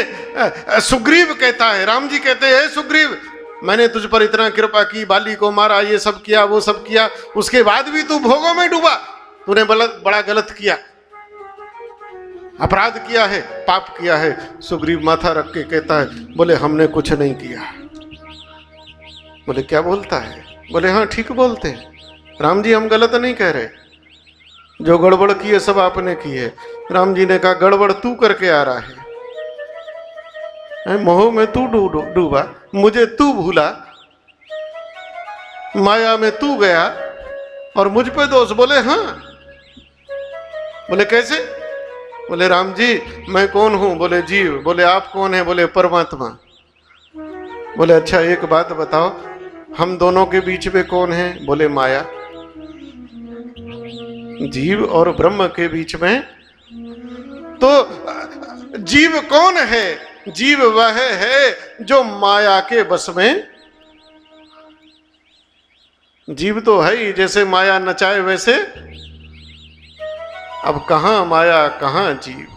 सुग्रीव कहता है, राम जी कहते हैं सुग्रीव मैंने तुझ पर इतना कृपा की, बाली को मारा, ये सब किया, वो सब किया, उसके बाद भी तू भोगों में डूबा, तूने बड़ा गलत किया, अपराध किया है, पाप किया है। सुग्रीव माथा रख के कहता है, बोले हमने कुछ नहीं किया। बोले क्या बोलता है? बोले हाँ ठीक बोलते हैं राम जी, हम गलत नहीं कह रहे, जो गड़बड़ की है सब आपने की है। राम जी ने कहा गड़बड़ तू करके आ रहा है, मोह में तू डूबा, मुझे तू भूला, माया में तू गया और मुझ पे दोष। बोले हाँ। बोले कैसे? बोले राम जी मैं कौन हूं? बोले जीव। बोले आप कौन है? बोले परमात्मा। बोले अच्छा एक बात बताओ, हम दोनों के बीच में कौन है? बोले माया। जीव और ब्रह्म के बीच में तो जीव कौन है? जीव वह है जो माया के बस में। जीव तो है ही, जैसे माया नचाए वैसे। अब कहां माया कहां जीव?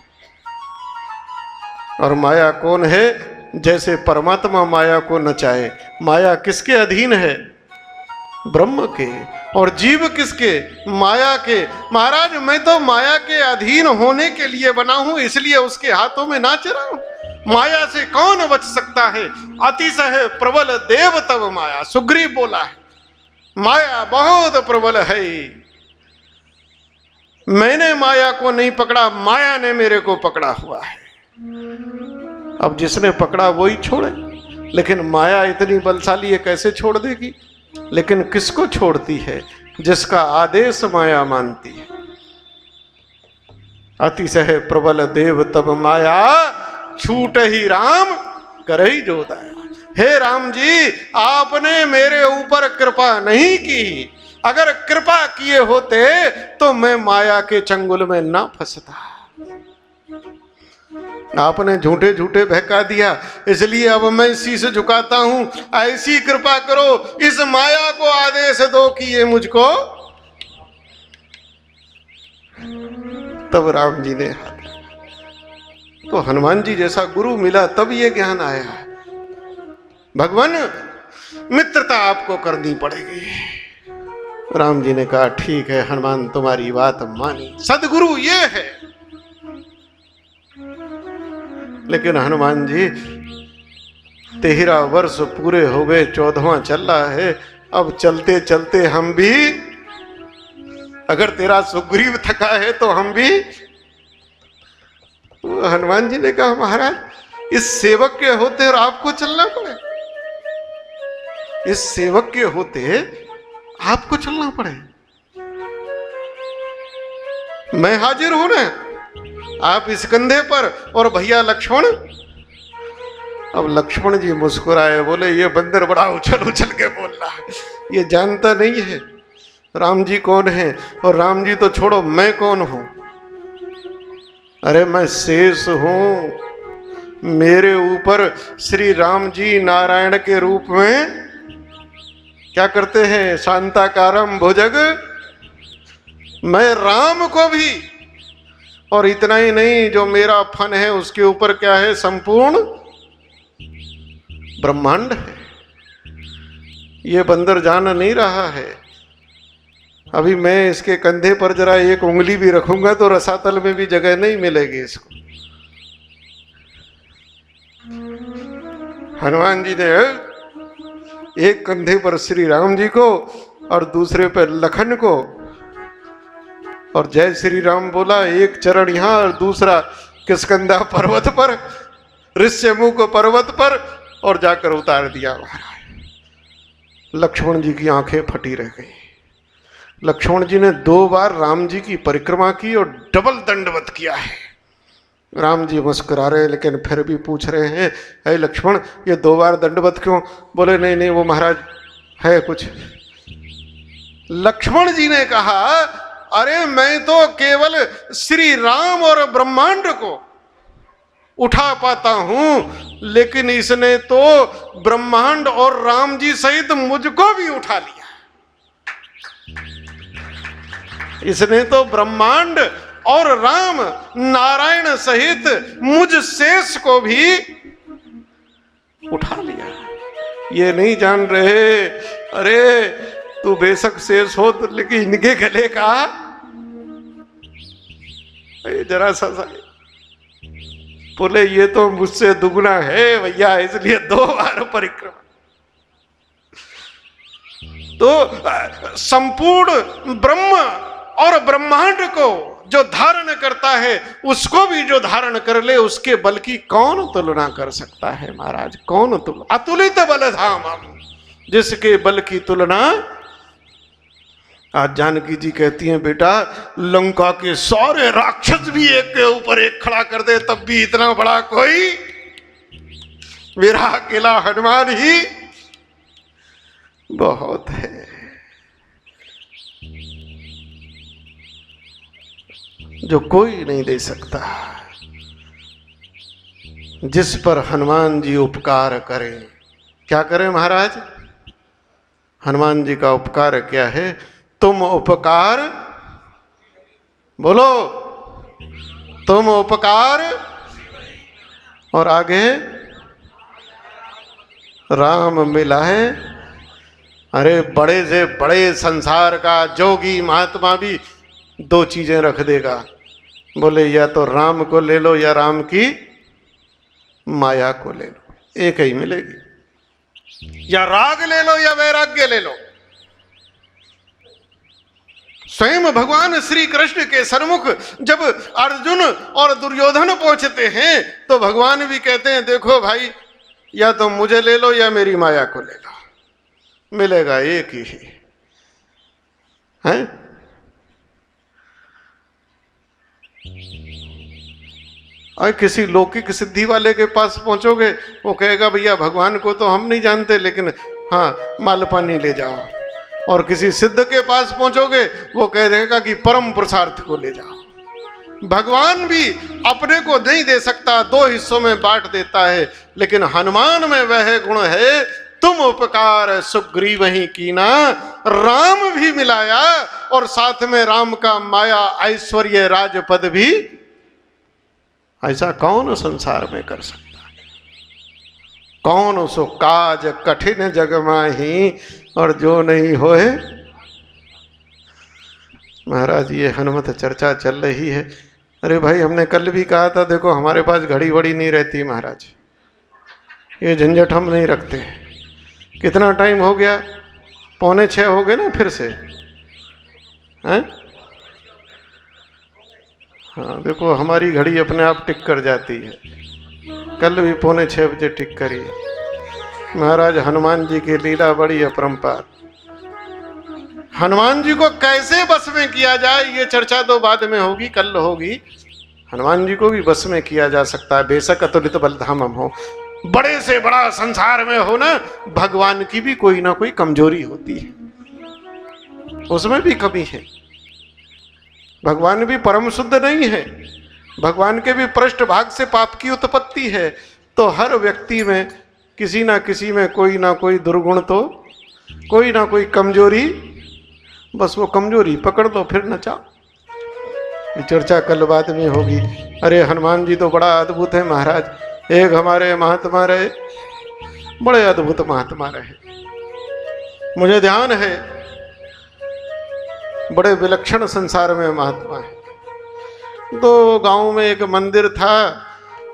और माया कौन है? जैसे परमात्मा माया को नचाए। माया किसके अधीन है? ब्रह्म के। और जीव किसके? माया के। महाराज मैं तो माया के अधीन होने के लिए बना हूं, इसलिए उसके हाथों में नाच रहा हूं। माया से कौन बच सकता है? अतिशय प्रबल देव तब माया। सुग्रीव बोला है माया बहुत प्रबल है, मैंने माया को नहीं पकड़ा, माया ने मेरे को पकड़ा हुआ है। अब जिसने पकड़ा वही छोड़े, लेकिन माया इतनी बलशाली है, कैसे छोड़ देगी? लेकिन किसको छोड़ती है? जिसका आदेश माया मानती है। अतिशय प्रबल देव तब माया, छूट ही राम करई जो दया। हे राम जी, आपने मेरे ऊपर कृपा नहीं की। अगर कृपा किए होते तो मैं माया के चंगुल में ना फंसता। आपने झूठे झूठे बहका दिया, इसलिए अब मैं शीश झुकाता हूं। ऐसी कृपा करो, इस माया को आदेश दो कि ये मुझको। तब राम जी ने हाथ, तो हनुमान जी जैसा गुरु मिला तब ये ज्ञान आया। भगवान मित्रता आपको करनी पड़ेगी। राम जी ने कहा ठीक है हनुमान, तुम्हारी बात मानी, सदगुरु ये है। लेकिन हनुमान जी 13 वर्ष पूरे हो गए, 14वां चल रहा है। अब चलते चलते हम भी, अगर तेरा सुग्रीव थका है तो हम भी। हनुमान जी ने कहा महाराज इस सेवक के होते और आपको चलना पड़े, इस सेवक के होते आपको चलना पड़े। मैं हाजिर हूं ना, आप इस कंधे पर और भैया लक्ष्मण। अब लक्ष्मण जी मुस्कुराए, बोले ये बंदर बड़ा उछल उछल के बोल रहा है, ये जानता नहीं है राम जी कौन है। और राम जी तो छोड़ो, मैं कौन हूं? अरे मैं शेष हूं। मेरे ऊपर श्री राम जी नारायण के रूप में क्या करते हैं? शांताकारम भुजग। मैं राम को भी, और इतना ही नहीं, जो मेरा फन है उसके ऊपर क्या है? संपूर्ण ब्रह्मांड है। ये बंदर जान नहीं रहा है। अभी मैं इसके कंधे पर जरा एक उंगली भी रखूंगा तो रसातल में भी जगह नहीं मिलेगी इसको। हनुमान जी ने एक कंधे पर श्री राम जी को और दूसरे पर लखन को, और जय श्री राम बोला। एक चरण यहां और दूसरा किष्किंधा पर्वत पर, ऋष्यमुख पर्वत पर, और जाकर उतार दिया। लक्ष्मण जी की आंखें फटी रह गई। लक्ष्मण जी ने 2 बार राम जी की परिक्रमा की और डबल दंडवत किया है। राम जी मुस्कुरा रहे, लेकिन फिर भी पूछ रहे हैं हे लक्ष्मण ये 2 बार दंडवत क्यों? बोले नहीं नहीं वो महाराज है कुछ। लक्ष्मण जी ने कहा अरे मैं तो केवल श्री राम और ब्रह्मांड को उठा पाता हूं, लेकिन इसने तो ब्रह्मांड और राम जी सहित मुझको भी उठा लिया। इसने तो ब्रह्मांड और राम नारायण सहित मुझ शेष को भी उठा लिया। ये नहीं जान रहे, अरे तू बेशक शेष हो तो लेकिन इनके गले का जरा सा बोले ये तो मुझसे दुगना है भैया, इसलिए 2 बार परिक्रमा। तो संपूर्ण ब्रह्म और ब्रह्मांड को जो धारण करता है, उसको भी जो धारण कर ले, उसके बल की कौन तुलना कर सकता है महाराज? कौन तुलना? अतुलित बल धाम, जिसके बल की तुलना। आज जानकी जी कहती हैं बेटा लंका के सारे राक्षस भी एक के ऊपर एक खड़ा कर दे तब भी इतना बड़ा कोई, मेरा अकेला हनुमान ही बहुत है। जो कोई नहीं दे सकता, जिस पर हनुमान जी उपकार करें। क्या करें महाराज? हनुमान जी का उपकार क्या है? तुम उपकार, बोलो तुम उपकार, और आगे राम मिला है। अरे बड़े से बड़े संसार का जोगी महात्मा भी दो चीजें रख देगा, बोले या तो राम को ले लो या राम की माया को ले लो, एक ही मिलेगी। या राग ले लो या वैराग्य ले लो। स्वयं भगवान श्री कृष्ण के सन्मुख जब अर्जुन और दुर्योधन पहुंचते हैं तो भगवान भी कहते हैं देखो भाई, या तो मुझे ले लो या मेरी माया को ले लो, मिलेगा एक ही है। और किसी लौकिक सिद्धि वाले के पास पहुंचोगे, वो कहेगा भैया भगवान को तो हम नहीं जानते, लेकिन हाँ माल पानी ले जाओ। और किसी सिद्ध के पास पहुंचोगे, वो कह देगा कि परम पुरुषार्थ को ले जाओ। भगवान भी अपने को नहीं दे सकता, दो हिस्सों में बांट देता है, लेकिन हनुमान में वह गुण है, तुम उपकार सुग्रीव ही कीना, राम भी मिलाया और साथ में राम का माया ऐश्वर्य राजपद भी। ऐसा कौन संसार में कर सकता है? कौन सो काज कठिन जग माही और जो नहीं होए। महाराज ये हनुमत चर्चा चल रही है। अरे भाई हमने कल भी कहा था, देखो हमारे पास घड़ी वड़ी नहीं रहती महाराज, ये झंझट हम नहीं रखते। कितना टाइम हो गया? 5:45 हो गए ना फिर से हैं? हाँ देखो हमारी घड़ी अपने आप टिक कर जाती है। कल भी 5:45 बजे टिक करी। महाराज हनुमान जी की लीला बड़ी अपरंपार। हनुमान जी को कैसे बस में किया जाए, ये चर्चा तो बाद में होगी, कल होगी। हनुमान जी को भी बस में किया जा सकता है, बेशक अतुलित बलधाम हम हो, बड़े से बड़ा संसार में हो ना, भगवान की भी कोई ना कोई कमजोरी होती है, उसमें भी कमी है। भगवान भी परम शुद्ध नहीं है, भगवान के भी पृष्ठ भाग से पाप की उत्पत्ति है। तो हर व्यक्ति में किसी ना किसी में कोई ना कोई दुर्गुण, तो कोई ना कोई कमजोरी, बस वो कमजोरी पकड़ लो फिर नचाओ। ये चर्चा कल बाद में होगी। अरे हनुमान जी तो बड़ा अद्भुत है महाराज। एक हमारे महात्मा रहे, बड़े अद्भुत महात्मा रहे, मुझे ध्यान है, बड़े विलक्षण संसार में महात्मा है। तो गांव में एक मंदिर था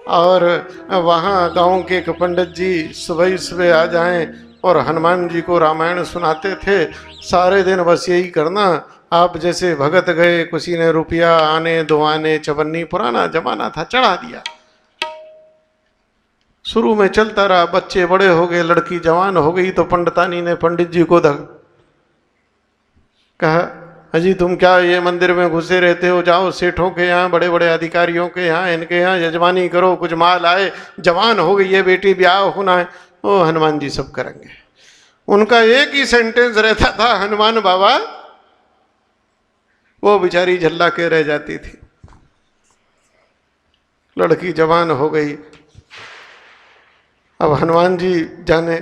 और वहाँ गांव के एक पंडित जी सुबह सुबह आ जाएं और हनुमान जी को रामायण सुनाते थे। सारे दिन बस यही करना, आप जैसे भगत गए, किसी ने रुपया आने दो आने चवन्नी, पुराना जमाना था, चढ़ा दिया। शुरू में चलता रहा, बच्चे बड़े हो गए, लड़की जवान हो गई, तो पंडितानी ने पंडित जी को कहा अजी तुम क्या ये मंदिर में घुसे रहते हो, जाओ सेठों के यहाँ, बड़े बड़े अधिकारियों के यहाँ, इनके यहाँ यजमानी करो, कुछ माल आए, जवान हो गई है बेटी, ब्याह होना है। ओ हनुमान जी सब करेंगे। उनका एक ही सेंटेंस रहता था, हनुमान बाबा। वो बेचारी झल्ला के रह जाती थी। लड़की जवान हो गई, अब हनुमान जी जाने।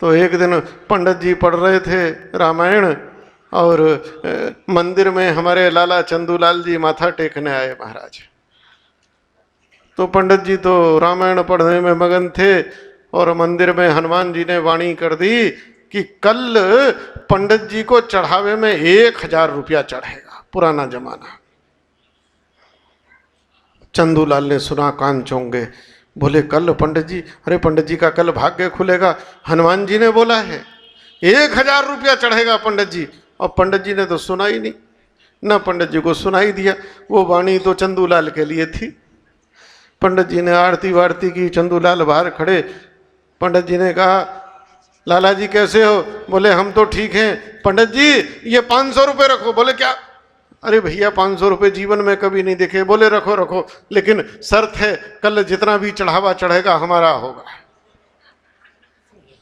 तो एक दिन पंडित जी पढ़ रहे थे रामायण और मंदिर में हमारे लाला चंदूलाल जी माथा टेकने आए महाराज। तो पंडित जी तो रामायण पढ़ने में मगन थे और मंदिर में हनुमान जी ने वाणी कर दी कि कल पंडित जी को चढ़ावे में 1000 रुपया चढ़ेगा, पुराना जमाना। चंदूलाल ने सुना, कान चौंक गए, बोले कल पंडित जी? अरे पंडित जी का कल भाग्य खुलेगा, हनुमान जी ने बोला है 1000 रुपया चढ़ेगा पंडित जी। और पंडित जी ने तो सुना ही नहीं, ना पंडित जी को सुनाई दिया। वो वाणी तो चंदूलाल के लिए थी। पंडित जी ने आरती वारती की, चंदूलाल बाहर खड़े। पंडित जी ने कहा लाला जी कैसे हो? बोले हम तो ठीक हैं। पंडित जी ये 500 रुपये रखो। बोले क्या? अरे भैया 500 रुपये जीवन में कभी नहीं देखे। बोले रखो रखो, लेकिन शर्त है कल जितना भी चढ़ावा चढ़ेगा हमारा होगा।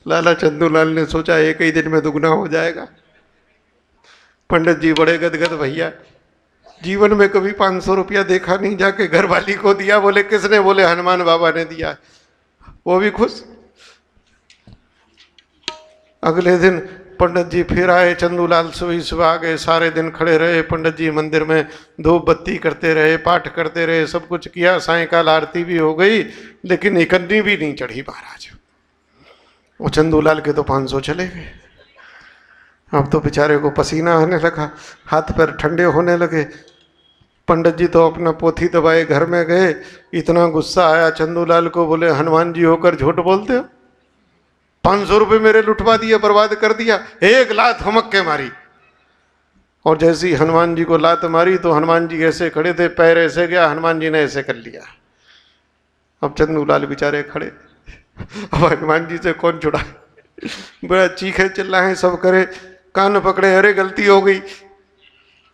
लाला चंदूलाल ने सोचा एक ही दिन में दुगना हो जाएगा। पंडित जी बड़े गदगद, भैया जीवन में कभी 500 रुपया देखा नहीं, जाके घर वाली को दिया। बोले किसने? बोले हनुमान बाबा ने दिया। वो भी खुश। अगले दिन पंडित जी फिर आए, चंदूलाल सुबह सुबह आ गए, सारे दिन खड़े रहे। पंडित जी मंदिर में धूप बत्ती करते रहे, पाठ करते रहे, सब कुछ किया। सायंकाल आरती भी हो गई, लेकिन इकन्नी भी नहीं चढ़ी महाराज। वो चंदूलाल के तो 500 चले गए। अब तो बेचारे को पसीना आने लगा, हाथ पैर ठंडे होने लगे। पंडित जी तो अपना पोथी दबाए घर में गए। इतना गुस्सा आया चंदूलाल को, बोले हनुमान जी होकर झूठ बोलते हो, 500 रुपये मेरे लुटवा दिए, बर्बाद कर दिया। एक लात हमक के मारी, और जैसी हनुमान जी को लात मारी तो हनुमान जी ऐसे खड़े थे, पैर ऐसे गया, हनुमान जी ने ऐसे कर लिया। अब चंदूलाल बेचारे खड़े, अब हनुमान जी से कौन छुड़ाए? बड़ा चीखे चिल्लाए, सब करे, कान पकड़े, अरे गलती हो गई।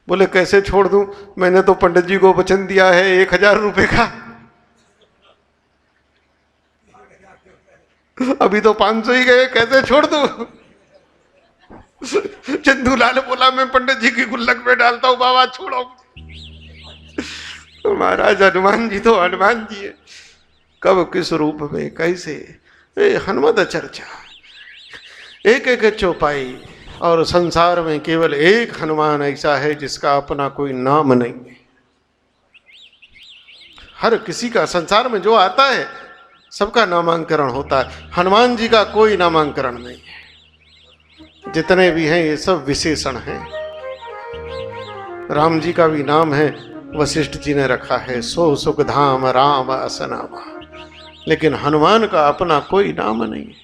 बोले कैसे छोड़ दूं, मैंने तो पंडित जी को वचन दिया है 1000 रुपए का, अभी तो 500 ही गए, कैसे छोड़ दूं? चंदूलाल बोला मैं पंडित जी की गुल्लक में डालता हूं, बाबा छोड़ो। तो महाराज हनुमान जी तो हनुमान जी है, कब किस रूप में कैसे, हनुमत चर्चा, एक एक चौपाई। और संसार में केवल एक हनुमान ऐसा है जिसका अपना कोई नाम नहीं है। हर किसी का संसार में जो आता है सबका नामांकरण होता है, हनुमान जी का कोई नामांकरण नहीं है। जितने भी हैं ये सब विशेषण हैं। राम जी का भी नाम है, वशिष्ठ जी ने रखा है, सो सुख धाम राम असनामा। लेकिन हनुमान का अपना कोई नाम नहीं है।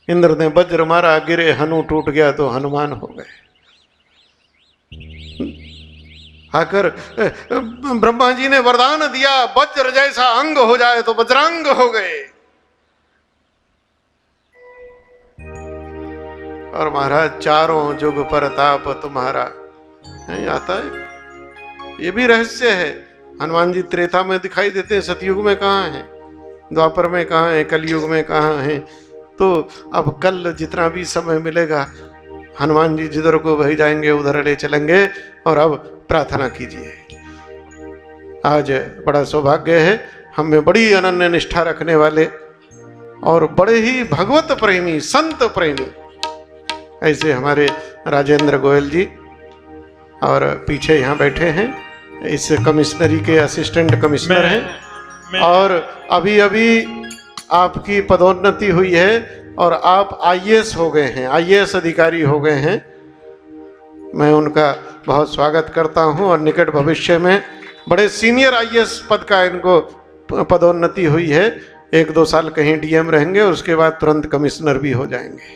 इंद्र ने वज्र मारा, गिरे हनु, टूट गया तो हनुमान हो गए। आकर ब्रह्मा जी ने वरदान दिया, वज्र जैसा अंग हो जाए तो वज्रांग हो गए। और महाराज चारों जुग परताप तुम्हारा, नहीं आता है। ये भी रहस्य है। हनुमान जी त्रेता में दिखाई देते हैं, सतयुग में कहाँ हैं, द्वापर में कहाँ हैं, कलयुग में कहाँ हैं। तो अब कल जितना भी समय मिलेगा हनुमान जी जिधर को बही जाएंगे उधर ले चलेंगे। और अब प्रार्थना कीजिए। आज बड़ा सौभाग्य है, हम में बड़ी अनन्य निष्ठा रखने वाले और बड़े ही भगवत प्रेमी, संत प्रेमी ऐसे हमारे राजेंद्र गोयल जी, और पीछे यहाँ बैठे हैं इस कमिश्नरी के असिस्टेंट कमिश्नर हैं। और अभी अभी आपकी पदोन्नति हुई है और आप आईएएस हो गए हैं, आईएएस अधिकारी हो गए हैं। मैं उनका बहुत स्वागत करता हूं। और निकट भविष्य में बड़े सीनियर आईएएस पद का इनको पदोन्नति हुई है। 1-2 साल कहीं डीएम रहेंगे और उसके बाद तुरंत कमिश्नर भी हो जाएंगे।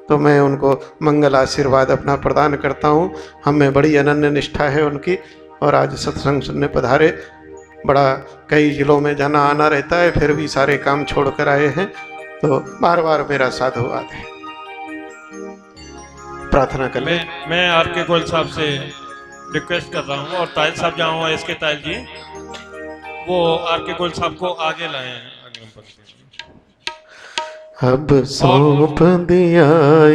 तो मैं उनको मंगल आशीर्वाद अपना प्रदान करता हूं। हम में बड़ी अनन्य निष्ठा है उनकी। और आज सत्संग सुनने पधारे, बड़ा कई जिलों में जाना आना रहता है, फिर भी सारे काम छोड़कर आए हैं, तो बार बार मेरा साधुवाद है। प्रार्थना कर ले। मैं आर.के. गोयल साहब से रिक्वेस्ट कर रहा हूँ, और तायल साहब जहाँ हुआ एस.के. तायल जी, वो आर.के. गोयल साहब को आगे लाए। अब सौंप दिया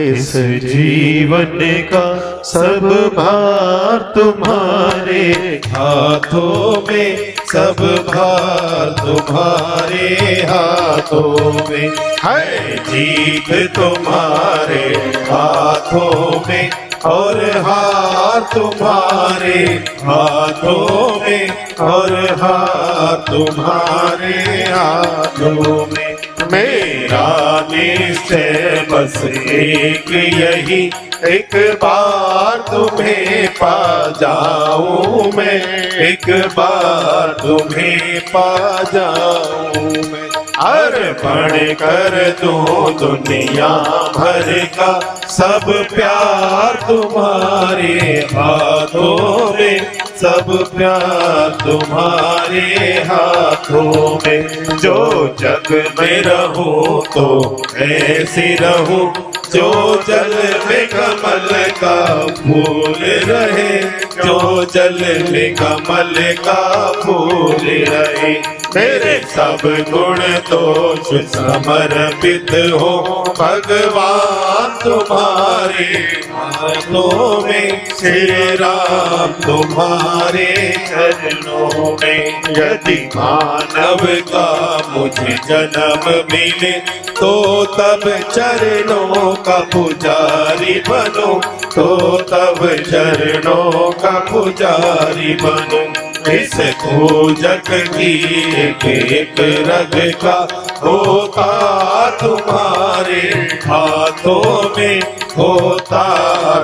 इस जीवन का सब भार तुम्हारे हाथों में, सब भार तुम्हारे हाथों में है। जीत तुम्हारे हाथों में और हार तुम्हारे हाथों में, और हार तुम्हारे हाथों में। मेरा निश्चय बस एक यही, एक बार तुम्हें पा जाऊं मैं, एक बार तुम्हें पा जाऊं मैं। अर्पण कर दूं दुनिया भर का सब प्यार तुम्हारे हाथों में, सब प्यार तुम्हारे हाथों में। जो जग में रहूं तो ऐसे रहूं, जो जल में कमल का फूल रहे, जो जल में कमल का फूल रहे। मेरे सब गुण दोष समर्पित हो भगवान तुम्हारे हाथों में, श्री राम तुम्हारे चरणों में। यदि मानव का मुझे जन्म मिले तो तब चरणों का पुजारी बनो, तो तब चरणों का पुजारी बनो। इस खोजक की एक एक रग का होता तुम्हारे हाथों में, होता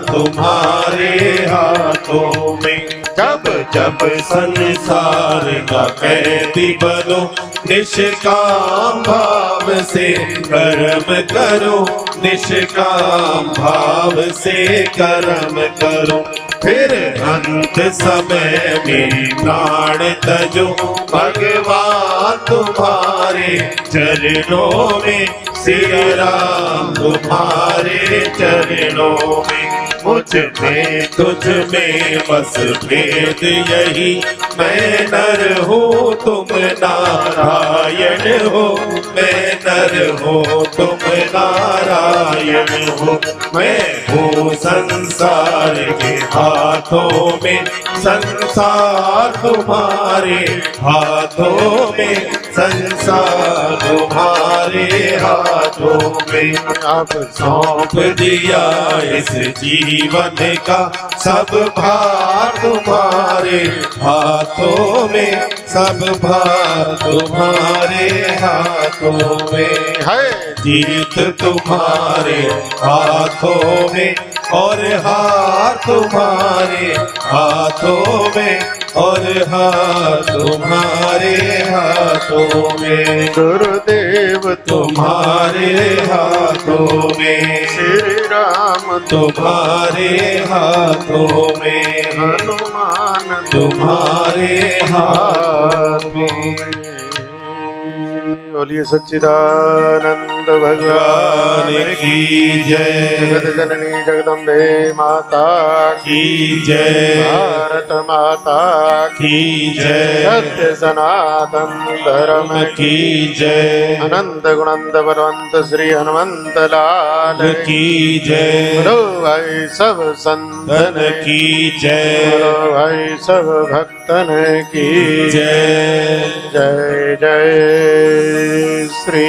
तुम्हारे हाथों में। जब जब संसार का कैदी बनो, निष्काम भाव से कर्म करो, निष्काम भाव से कर्म करो। फिर अंत समय में प्राण तजो, भगवान तुम्हारे चरणों में, श्री राम तुम्हारे चरणों में। मुझ में तुझ में बस भेद यही, मैं नर हूँ तुम नारायण हो, मैं नर हूँ तुम नारायण हो। मैं हूँ संसार के हाथों में, संसार तुम्हारे हाथों में, संसार तुम्हारे हाथों में। अब सौंप दिया इस जीवन का सब भार तुम्हारे हाथों में, सब भार तुम्हारे हाथों में है। जीत तुम्हारे हाथों में और हार तुम्हारे हाथों में, और हार तुम्हारे हाथों में। गुरुदेव तुम्हारे हाथों में, श्री राम तुम्हारे हाथों में, हनुमान तुम्हारे हाथ में। बोलिए सच्चिदानंद भगवान भगवान की जय, जगत जननी जगदम्बे माता की जय, भारत माता की जय, सत्य सनातन धर्म की जय, अनंत गुणंत बलवंत श्री हनुमंत लाल की जय, बोलो भाई सब संतन धन की जय, बोलो भाई सब भक्तन की जय। जय जय श्री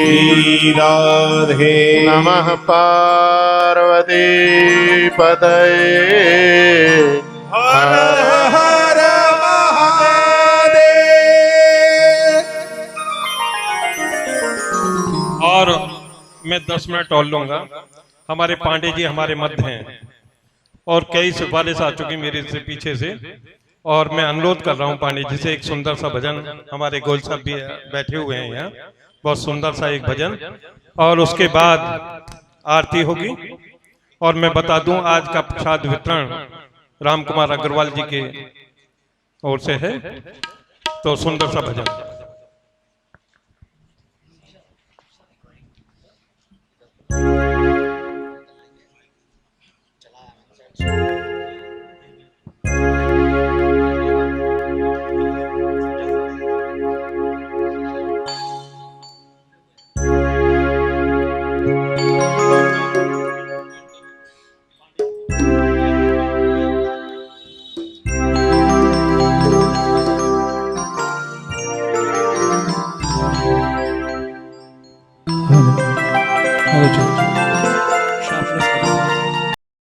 श्री राधे नमः पार्वती पतये हर हर महादेव। और मैं 10 मिनट और लूंगा। हमारे पांडे जी हमारे मध्य हैं और कई सिफारिश आ चुकी मेरे से पीछे से, और मैं अनुरोध कर रहा हूं पांडे जी से एक सुंदर सा भजन। हमारे गोल साहब भी बैठे हुए हैं यहाँ, बहुत सुंदर सा एक भजन, और उसके बाद आरती होगी। और मैं बता दूं आज का प्रसाद वितरण राम कुमार अग्रवाल जी के ओर से है, तो सुंदर सा भजन। हेलो जी।